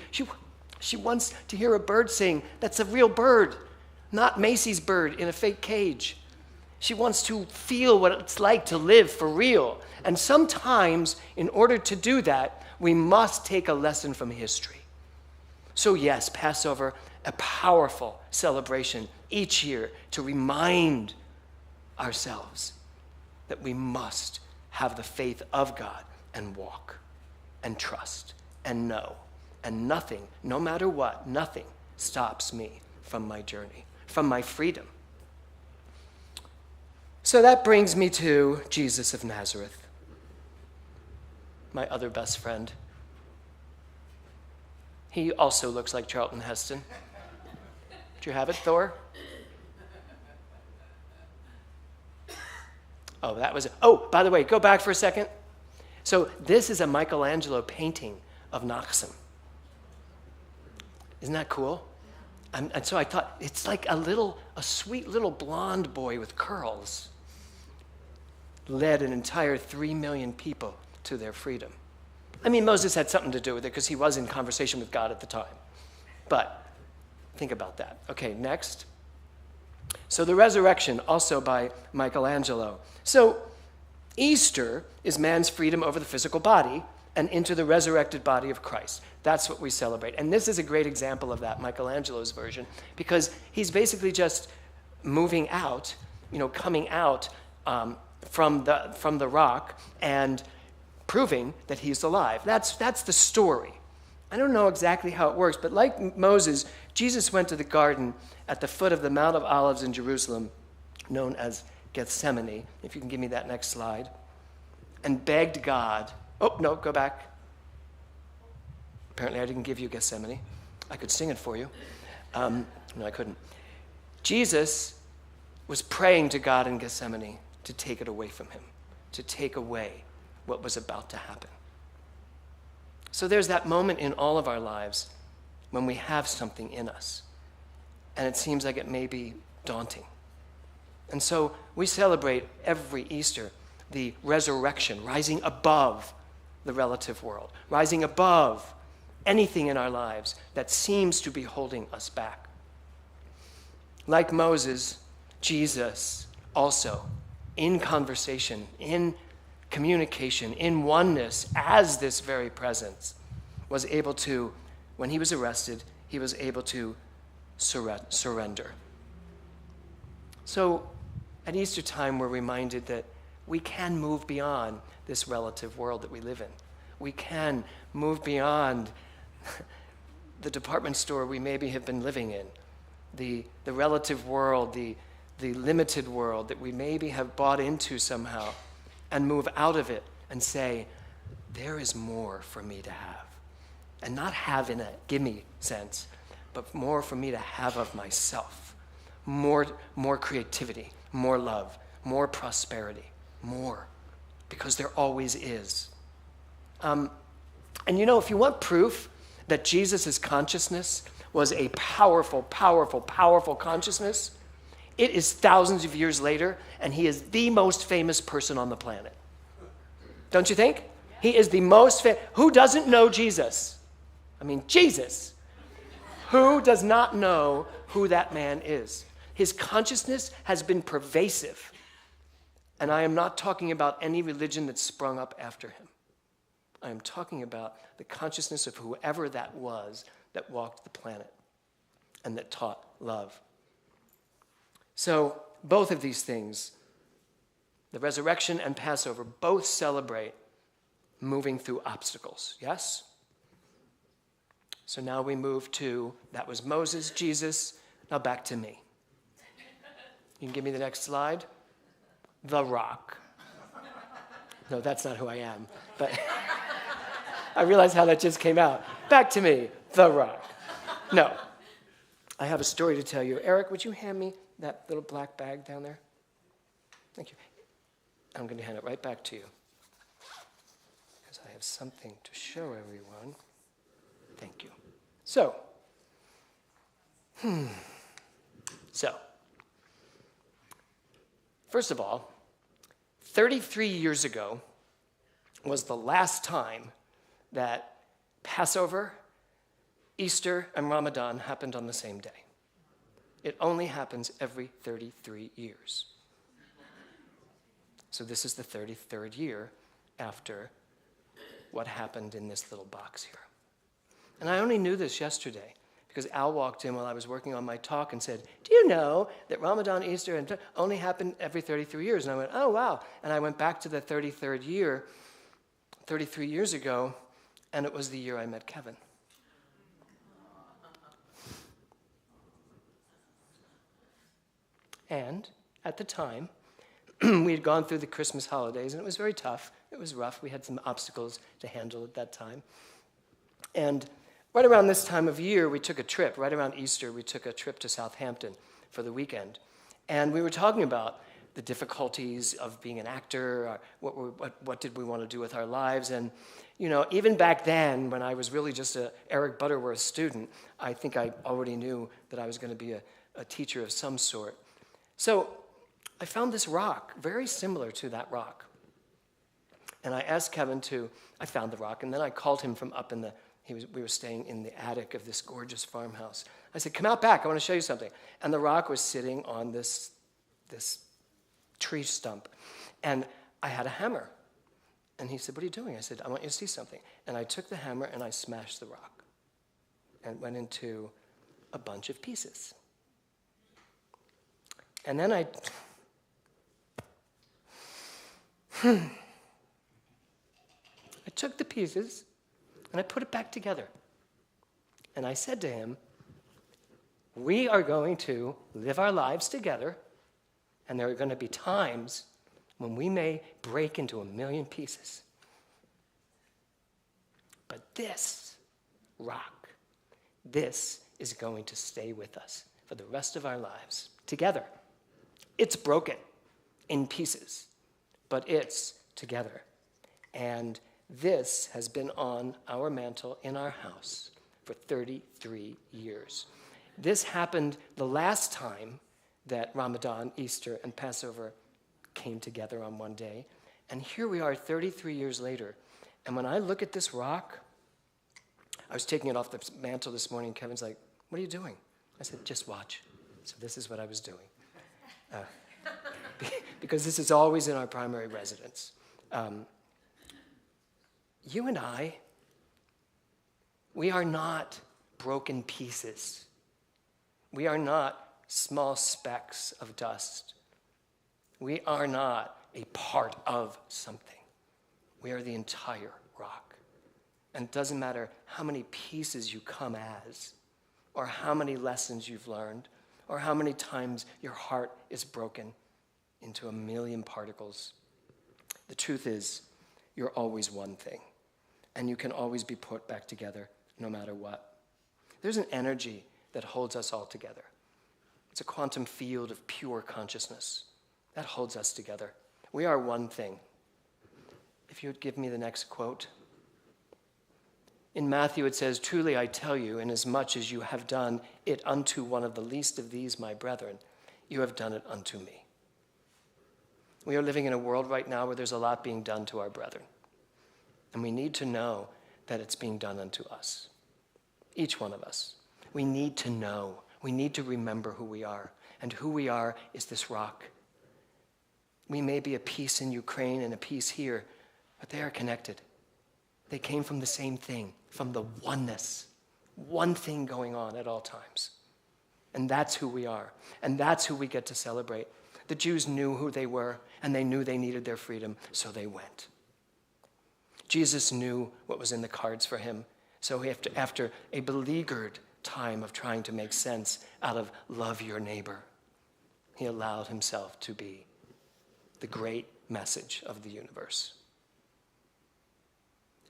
She wants to hear a bird sing. That's a real bird, not Macy's bird in a fake cage. She wants to feel what it's like to live for real. And sometimes, in order to do that, we must take a lesson from history. So yes, Passover, a powerful celebration each year to remind ourselves that we must have the faith of God and walk and trust and know. And nothing, no matter what, nothing stops me from my journey, from my freedom. So that brings me to Jesus of Nazareth, my other best friend. He also looks like Charlton Heston. Do you have it, Thor? Oh, that was it. Oh, by the way, go back for a second. So this is a Michelangelo painting of Naxim. Isn't that cool? And so I thought, it's like a sweet little blonde boy with curls led an entire 3 million people to their freedom. I mean, Moses had something to do with it because he was in conversation with God at the time. But think about that. Okay, next. So the resurrection, also by Michelangelo. So Easter is man's freedom over the physical body and into the resurrected body of Christ. That's what we celebrate. And this is a great example of that, Michelangelo's version, because he's basically just moving out, coming out from the rock and proving that he's alive. That's the story. I don't know exactly how it works, but like Moses, Jesus went to the garden at the foot of the Mount of Olives in Jerusalem, known as Gethsemane, if you can give me that next slide, and begged God. Oh, no, go back. Apparently I didn't give you Gethsemane. I could sing it for you. No, I couldn't. Jesus was praying to God in Gethsemane to take it away from him, to take away what was about to happen. So there's that moment in all of our lives when we have something in us, and it seems like it may be daunting. And so we celebrate every Easter the resurrection, rising above the relative world, rising above anything in our lives that seems to be holding us back. Like Moses, Jesus also, in conversation, in communication, in oneness, as this very presence, was able to, when he was arrested, he was able to surrender. So at Easter time, we're reminded that we can move beyond this relative world that we live in. We can move beyond the department store we maybe have been living in, the relative world, the limited world that we maybe have bought into somehow, and move out of it and say, there is more for me to have. And not have in a gimme sense, but more for me to have of myself. More creativity, more love, more prosperity, more. Because there always is. And if you want proof that Jesus' consciousness was a powerful, powerful, powerful consciousness, it is thousands of years later, and he is the most famous person on the planet. Don't you think? He is the most famous. Who doesn't know Jesus? I mean, Jesus. Who does not know who that man is? His consciousness has been pervasive. And I am not talking about any religion that sprung up after him. I am talking about the consciousness of whoever that was that walked the planet and that taught love. So both of these things, the resurrection and Passover, both celebrate moving through obstacles, yes? So now we move to, that was Moses, Jesus, now back to me. You can give me the next slide? The Rock. No, that's not who I am, but I realize how that just came out. Back to me, The Rock. No, I have a story to tell you. Eric, would you hand me that little black bag down there? Thank you. I'm going to hand it right back to you because I have something to show everyone. Thank you. So, first of all, 33 years ago was the last time that Passover, Easter, and Ramadan happened on the same day. It only happens every 33 years. So this is the 33rd year after what happened in this little box here. And I only knew this yesterday because Al walked in while I was working on my talk and said, do you know that Ramadan, Easter, and only happen every 33 years? And I went, oh, wow. And I went back to the 33rd year, 33 years ago, and it was the year I met Kevin. And at the time, we had gone through the Christmas holidays, and it was very tough. It was rough. We had some obstacles to handle at that time. And right around this time of year, we took a trip. Right around Easter, we took a trip to Southampton for the weekend. And we were talking about the difficulties of being an actor, what did we want to do with our lives. And, you know, even back then, when I was really just a Eric Butterworth student, I think I already knew that I was going to be a teacher of some sort. So I found this rock, very similar to that rock. And I asked Kevin I found the rock, and then I called him from up in we were staying in the attic of this gorgeous farmhouse. I said, come out back, I want to show you something. And the rock was sitting on this tree stump. And I had a hammer. And he said, what are you doing? I said, I want you to see something. And I took the hammer and I smashed the rock. And it went into a bunch of pieces. And then I took the pieces and I put it back together. And I said to him, we are going to live our lives together, and there are going to be times when we may break into a million pieces. But this rock, this is going to stay with us for the rest of our lives together. It's broken in pieces, but it's together. And this has been on our mantle in our house for 33 years. This happened the last time that Ramadan, Easter, and Passover came together on one day. And here we are 33 years later. And when I look at this rock, I was taking it off the mantle this morning, and Kevin's like, what are you doing? I said, just watch. So this is what I was doing. Because this is always in our primary residence. You and I, we are not broken pieces. We are not small specks of dust. We are not a part of something. We are the entire rock. And it doesn't matter how many pieces you come as, or how many lessons you've learned, or how many times your heart is broken into a million particles. The truth is, you're always one thing, and you can always be put back together no matter what. There's an energy that holds us all together. It's a quantum field of pure consciousness that holds us together. We are one thing. If you would give me the next quote. In Matthew it says, truly I tell you, inasmuch as you have done it unto one of the least of these, my brethren, you have done it unto me. We are living in a world right now where there's a lot being done to our brethren. And we need to know that it's being done unto us. Each one of us. We need to know. We need to remember who we are. And who we are is this rock. We may be a piece in Ukraine and a piece here, but they are connected. They came from the same thing, from the oneness. One thing going on at all times. And that's who we are. And that's who we get to celebrate. The Jews knew who they were, and they knew they needed their freedom, so they went. Jesus knew what was in the cards for him, so after a beleaguered time of trying to make sense out of love your neighbor, he allowed himself to be the great message of the universe.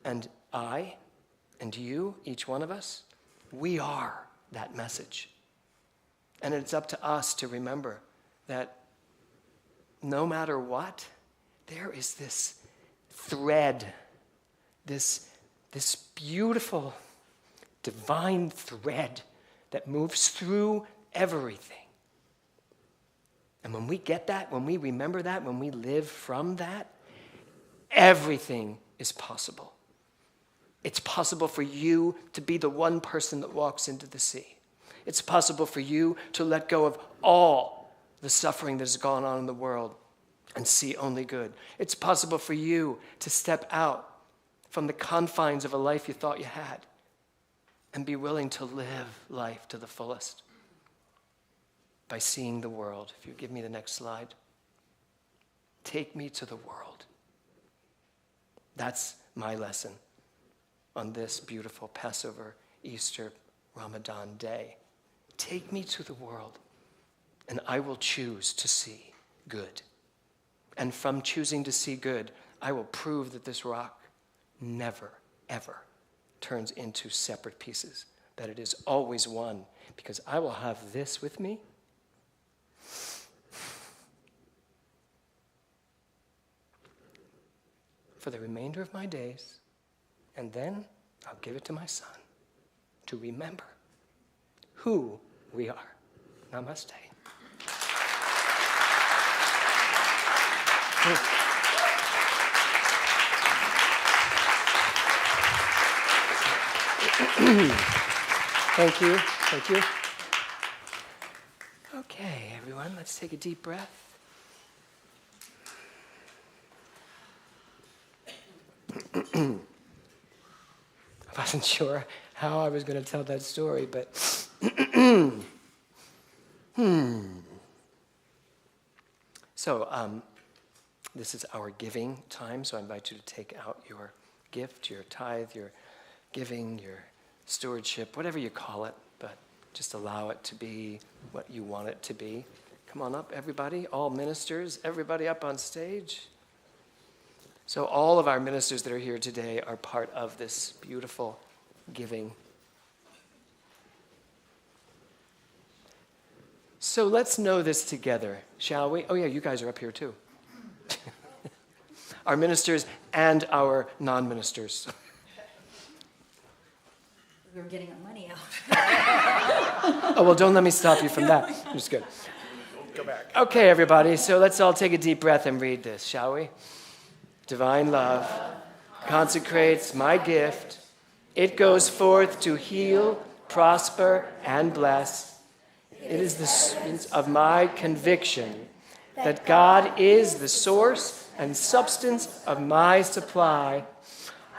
And I and you, each one of us, we are that message. And it's up to us to remember that no matter what, there is this thread, this beautiful divine thread that moves through everything. And when we get that, when we remember that, when we live from that, everything is possible. It's possible for you to be the one person that walks into the sea. It's possible for you to let go of all the suffering that has gone on in the world, and see only good. It's possible for you to step out from the confines of a life you thought you had and be willing to live life to the fullest by seeing the world. If you give me the next slide. Take me to the world. That's my lesson on this beautiful Passover, Easter, Ramadan day. Take me to the world, and I will choose to see good. And from choosing to see good, I will prove that this rock never, ever turns into separate pieces, that it is always one, because I will have this with me for the remainder of my days, and then I'll give it to my son to remember who we are. Namaste. Thank you. Thank you. Okay, everyone, let's take a deep breath. I wasn't sure how I was going to tell that story, but So this is our giving time, so I invite you to take out your gift, your tithe, your giving, your stewardship, whatever you call it, but just allow it to be what you want it to be. Come on up, everybody, all ministers, everybody up on stage. So all of our ministers that are here today are part of this beautiful giving. So let's know this together, shall we? Oh yeah, you guys are up here too. Our ministers and our non-ministers. We were getting our money out. Oh, well, don't let me stop you from that. I'm just good. Go back. Okay, everybody, so let's all take a deep breath and read this, shall we? Divine love consecrates my gift. It goes forth to heal, prosper, and bless. It is the sense of my conviction that God is the source and substance of my supply.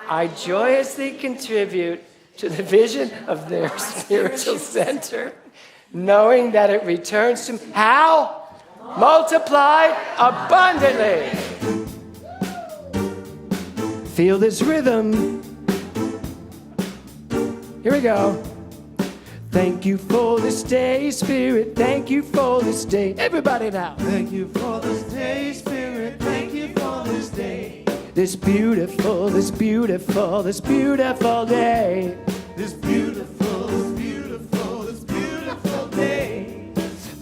I joyously contribute to the vision of their spiritual center, knowing that it returns to me. How? Multiplied abundantly. Feel this rhythm. Here we go. Thank you for this day, Spirit. Thank you for this day. Everybody now. Thank you for this day, Spirit. Thank you for this day. This beautiful, this beautiful, this beautiful day. This beautiful, this beautiful, this beautiful day.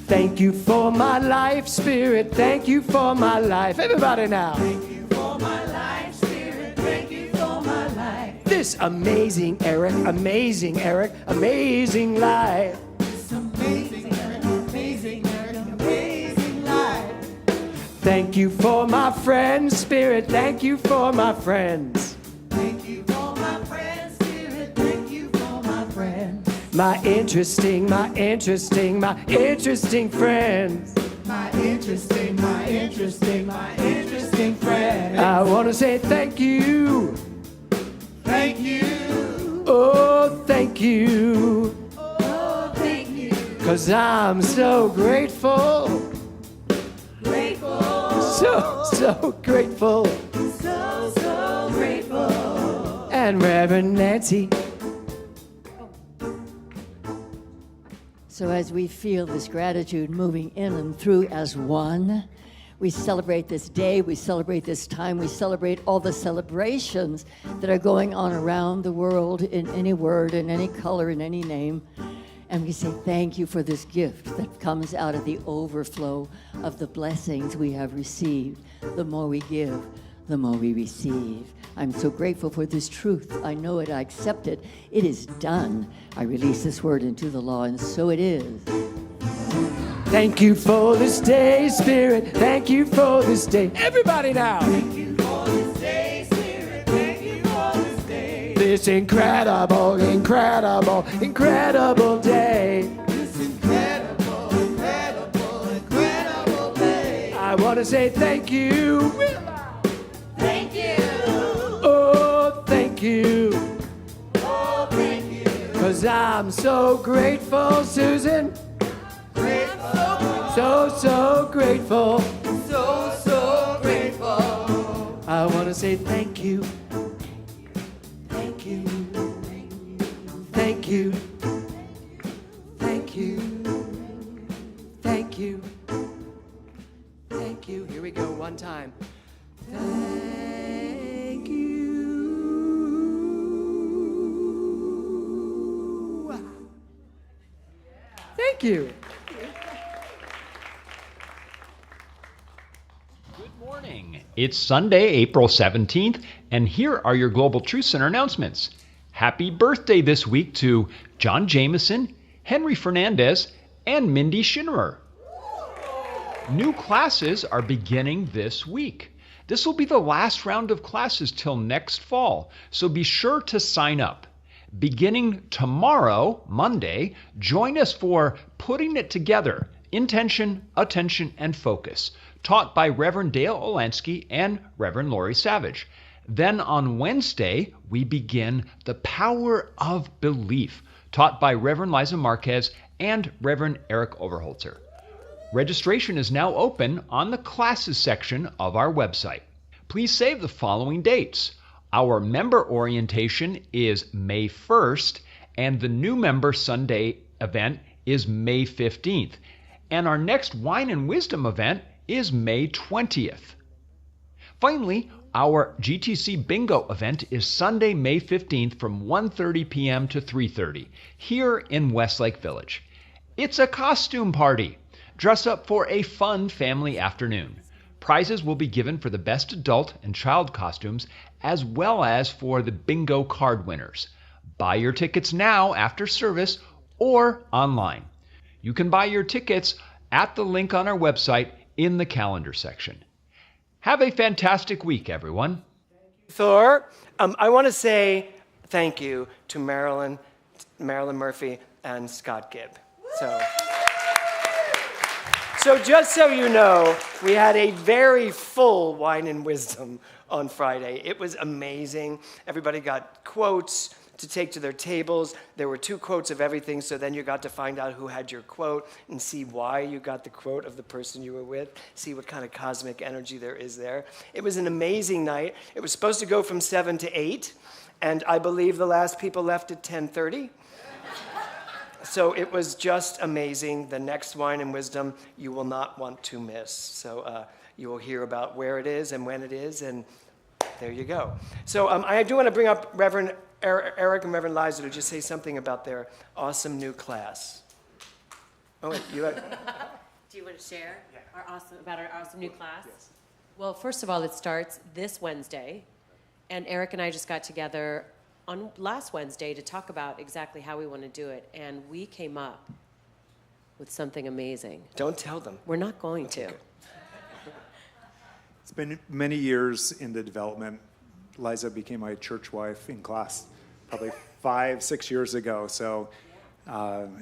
Thank you for my life, Spirit. Thank you for my life. Everybody now. Thank you for my life, Spirit. Thank you for my life. This amazing Eric, amazing life. This amazing Eric, amazing Eric, amazing life. Thank you for my friends, Spirit. Thank you for my friends. Thank you for my friends, Spirit. Thank you for my friends. My interesting friends. My interesting friends. I want to say thank you. Thank you. Oh, thank you. Oh, thank you. 'Cause I'm so grateful. Grateful. So grateful. So grateful. And Reverend Nancy. So as we feel this gratitude moving in and through as one, we celebrate this day, we celebrate this time, we celebrate all the celebrations that are going on around the world in any word, in any color, in any name. And we say thank you for this gift that comes out of the overflow of the blessings we have received. The more we give, the more we receive. I'm so grateful for this truth. I know it, I accept it. It is done. I release this word into the law, and so it is. Thank you for this day, Spirit. Thank you for this day. Everybody now. Thank you for this day, Spirit. Thank you for this day. This incredible day. This incredible day. I want to to say thank you. Thank you. Oh, thank you. Oh, thank you. 'Cause I'm so grateful, Susan. So grateful. So grateful. I want to say thank you. Thank you. Thank you. Thank you. Thank you. Thank you. Here we go, one time. Thank you. Thank you. Good morning. It's Sunday, April 17th, and here are your Global Truth Center announcements. Happy birthday this week to John Jameson, Henry Fernandez, and Mindy Schinnerer. New classes are beginning this week. This will be the last round of classes till next fall, so be sure to sign up. Beginning tomorrow, Monday, join us for Putting It Together, Intention, Attention, and Focus, taught by Reverend Dale Olansky and Reverend Lori Savage. Then on Wednesday, we begin The Power of Belief, taught by Reverend Liza Marquez and Reverend Eric Overholzer. Registration is now open on the classes section of our website. Please save the following dates. Our member orientation is May 1st, and the new member Sunday event is May 15th. And our next Wine and Wisdom event is May 20th. Finally, our GTC Bingo event is Sunday, May 15th from 1:30 p.m. to 3:30 here in Westlake Village. It's a costume party. Dress up for a fun family afternoon. Prizes will be given for the best adult and child costumes, as well as for the bingo card winners. Buy your tickets now after service or online. You can buy your tickets at the link on our website in the calendar section. Have a fantastic week, everyone. Thor, I want to say thank you to Marilyn Murphy, and Scott Gibb. So just so you know, we had a very full Wine and Wisdom on Friday. It was amazing. Everybody got quotes to take to their tables. There were 2 quotes of everything, so then you got to find out who had your quote and see why you got the quote of the person you were with, see what kind of cosmic energy there is there. It was an amazing night. It was supposed to go from 7 to 8, and I believe the last people left at 10:30. So it was just amazing. The next Wine and Wisdom you will not want to miss. So you will hear about where it is and when it is, and there you go. So I do want to bring up Reverend Eric and Reverend Liza to just say something about their awesome new class. Oh, wait, you had... Do you want to share about our awesome new class? Yes. Well, first of all, it starts this Wednesday, and Eric and I just got together on last Wednesday to talk about exactly how we want to do it, and we came up with something amazing. Don't tell them. We're not going to. Good. It's been many years in the development. Liza became my church wife in class probably 5-6 years ago, so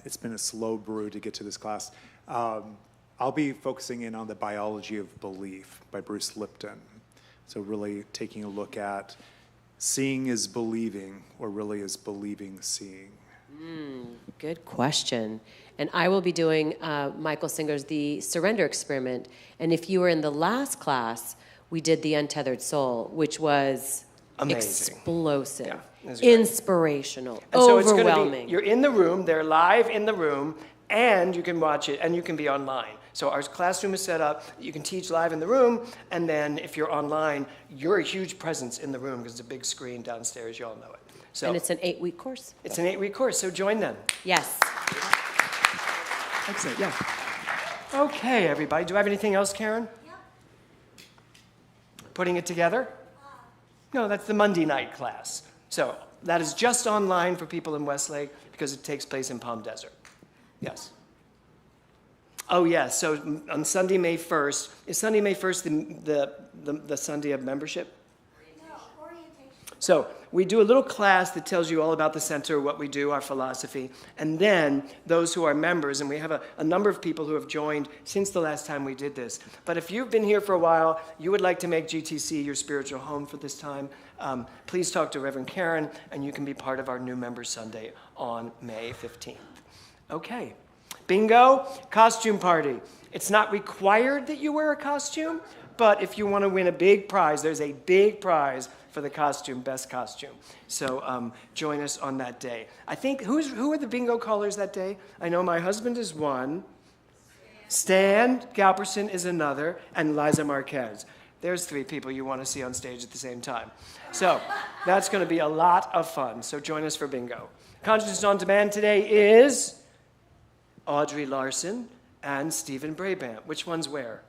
it's been a slow brew to get to this class. I'll be focusing in on the biology of belief by Bruce Lipton. So really taking a look at seeing is believing, or really is believing seeing? Good question. And I will be doing Michael Singer's The Surrender Experiment. And if you were in the last class, we did The Untethered Soul, which was amazing, explosive, yeah, inspirational, and so overwhelming. You're in the room, they're live in the room, and you can watch it, and you can be online. So our classroom is set up, you can teach live in the room, and then if you're online, you're a huge presence in the room because it's a big screen downstairs, you all know it. So and it's an 8-week course. It's an 8-week course, so join them. Yes. Excellent, yeah. Okay, everybody, do I have anything else, Karen? Yeah. Putting it together? No, that's the Monday night class. So that is just online for people in Westlake because it takes place in Palm Desert. Yes. Oh, yes. So on Sunday, May 1st, is Sunday, May 1st the Sunday of membership? No, orientation. So we do a little class that tells you all about the center, what we do, our philosophy, and then those who are members, and we have a number of people who have joined since the last time we did this. But if you've been here for a while, you would like to make GTC your spiritual home for this time, please talk to Reverend Karen, and you can be part of our New Members Sunday on May 15th. Okay. Bingo, costume party. It's not required that you wear a costume, but if you want to win a big prize, there's a big prize for the best costume. So join us on that day. I think, who are the bingo callers that day? I know my husband is one, Stan Galperson is another, and Liza Marquez. There's 3 people you want to see on stage at the same time. So that's going to be a lot of fun. So join us for bingo. Consciousness on Demand today is Audrey Larson and Stephen Brabant. Which one's where?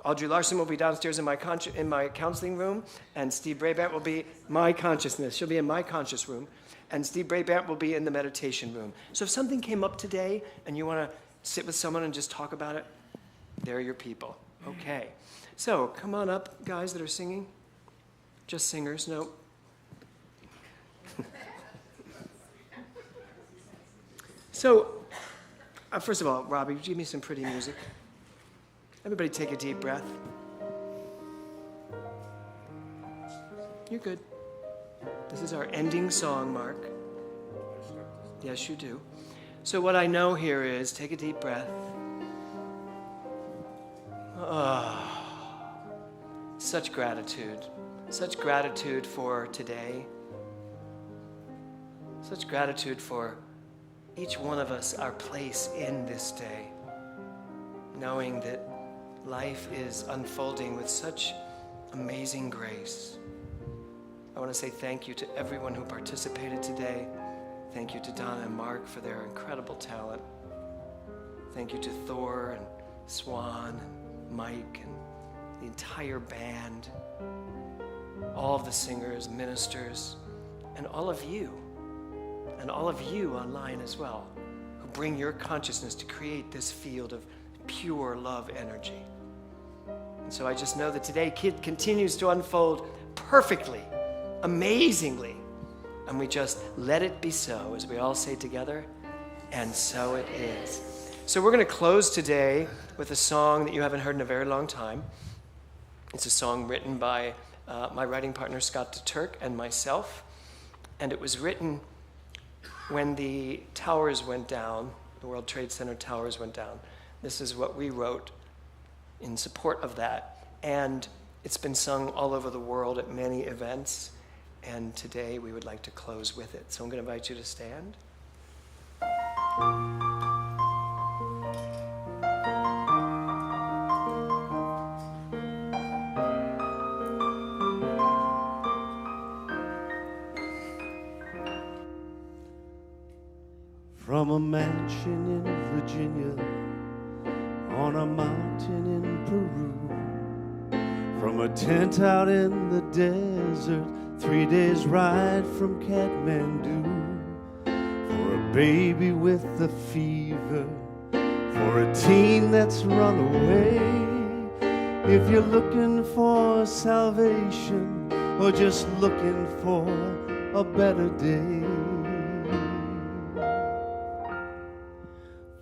Audrey Larson will be downstairs in my counseling room, and Steve Brabant will be my consciousness. She'll be in my conscious room, and Steve Brabant will be in the meditation room. So if something came up today and you want to sit with someone and just talk about it, they're your people. Okay. So come on up, guys that are singing. Just singers, no. So, first of all, Robbie, would you give me some pretty music? Everybody take a deep breath. You're good. This is our ending song, Mark. Yes, you do. So what I know here is, take a deep breath. Such gratitude. Such gratitude for today. Such gratitude for each one of us, our place in this day, knowing that life is unfolding with such amazing grace. I want to say thank you to everyone who participated today. Thank you to Donna and Mark for their incredible talent. Thank you to Thor and Swan and Mike and the entire band, all of the singers, ministers, and all of you online as well, who bring your consciousness to create this field of pure love energy. And so I just know that today continues to unfold perfectly, amazingly, and we just let it be so, as we all say together, and so it is. So we're going to close today with a song that you haven't heard in a very long time. It's a song written by my writing partner Scott DeTurk and myself, and it was written when the towers went down, the World Trade Center towers went down. This is what we wrote in support of that. And it's been sung all over the world at many events. And today we would like to close with it. So I'm going to invite you to stand. From a mansion in Virginia, on a mountain in Peru, from a tent out in the desert, 3 days ride from Kathmandu, for a baby with a fever, for a teen that's run away. If you're looking for salvation or just looking for a better day.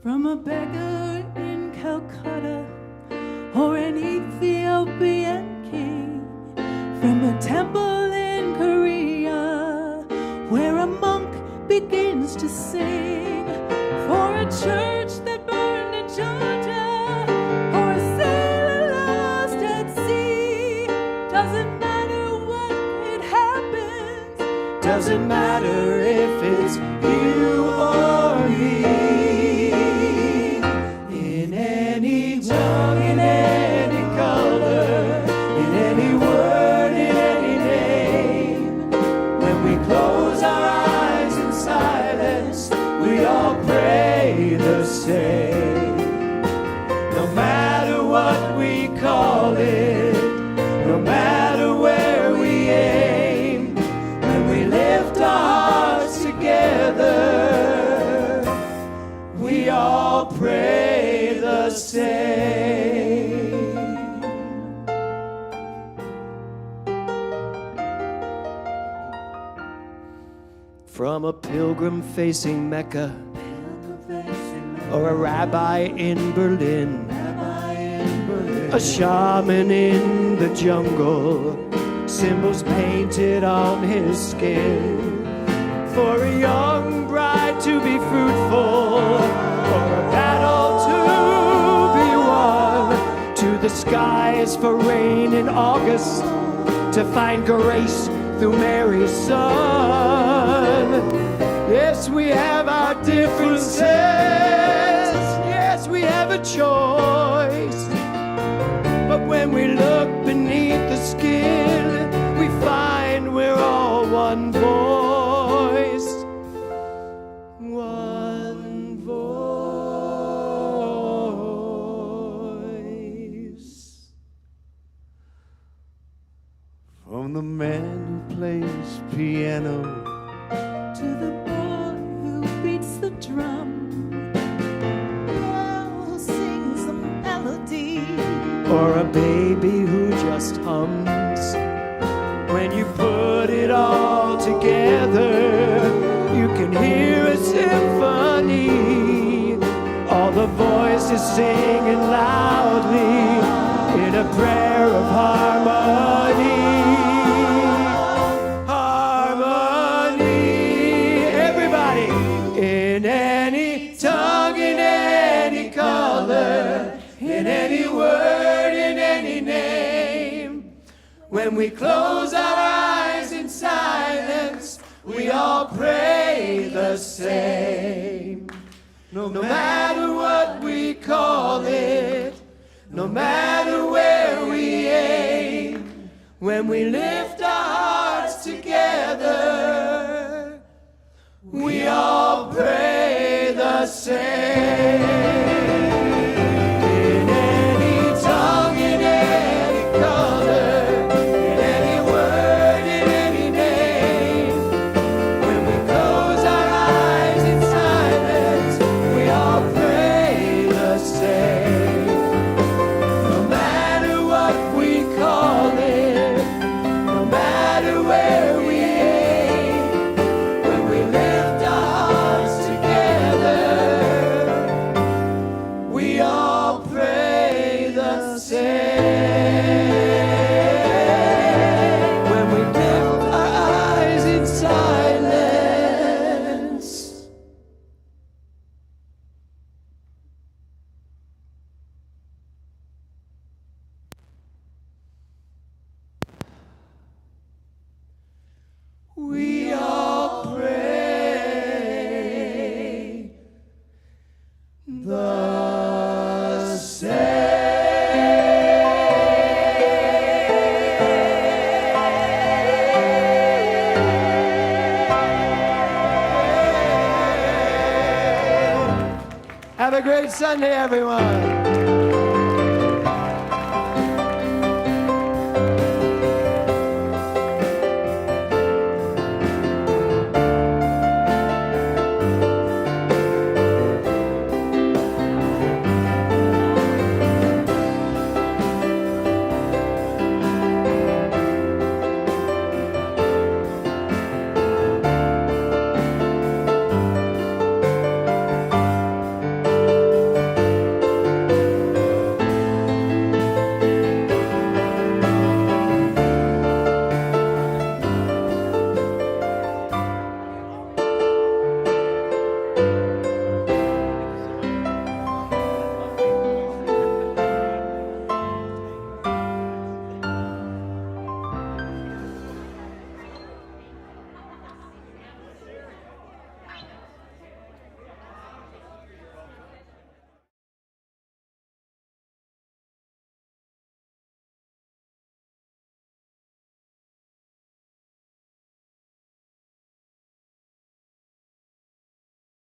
From a beggar in Calcutta or an Ethiopian king, from a temple in Korea where a monk begins to sing, for a church that burned in Georgia or a sailor lost at sea. Doesn't matter what it happens, Doesn't matter if it's you or me. In any color, in any word, in any name. When we close our eyes in silence, we all pray the same. No matter what we call it, no matter where we aim, when we lift our hearts together, we all pray the same. I'm a pilgrim facing Mecca, or a rabbi in Berlin, a shaman in the jungle, symbols painted on his skin. For a young bride to be fruitful, or a battle to be won, to the skies for rain in August, to find grace through Mary's Son. Yes, we have our differences. Yes, we have a choice. But when we look beneath the skin, we find we're all one voice. One voice. From the man who plays piano To the boy who beats the drum, Who sings a melody? Or a baby who just hums. When you put it all together, you can hear a symphony. All the voices singing loudly in a prayer of harmony. Harmony. Everybody. In any tongue, in any color, in any word, in any name. When we close our eyes in silence, we all pray the same. No matter what we call it, no matter where we aim, when we lift our hearts together, we all pray the same. In any tongue, in any color, in any word, in any name. When we close our eyes in silence, we all pray the same. No matter what we call it, no matter where we aim, when we lift our hearts together, we all pray the same. When we lift our eyes in silence. We all pray the same. Have a great Sunday, everyone.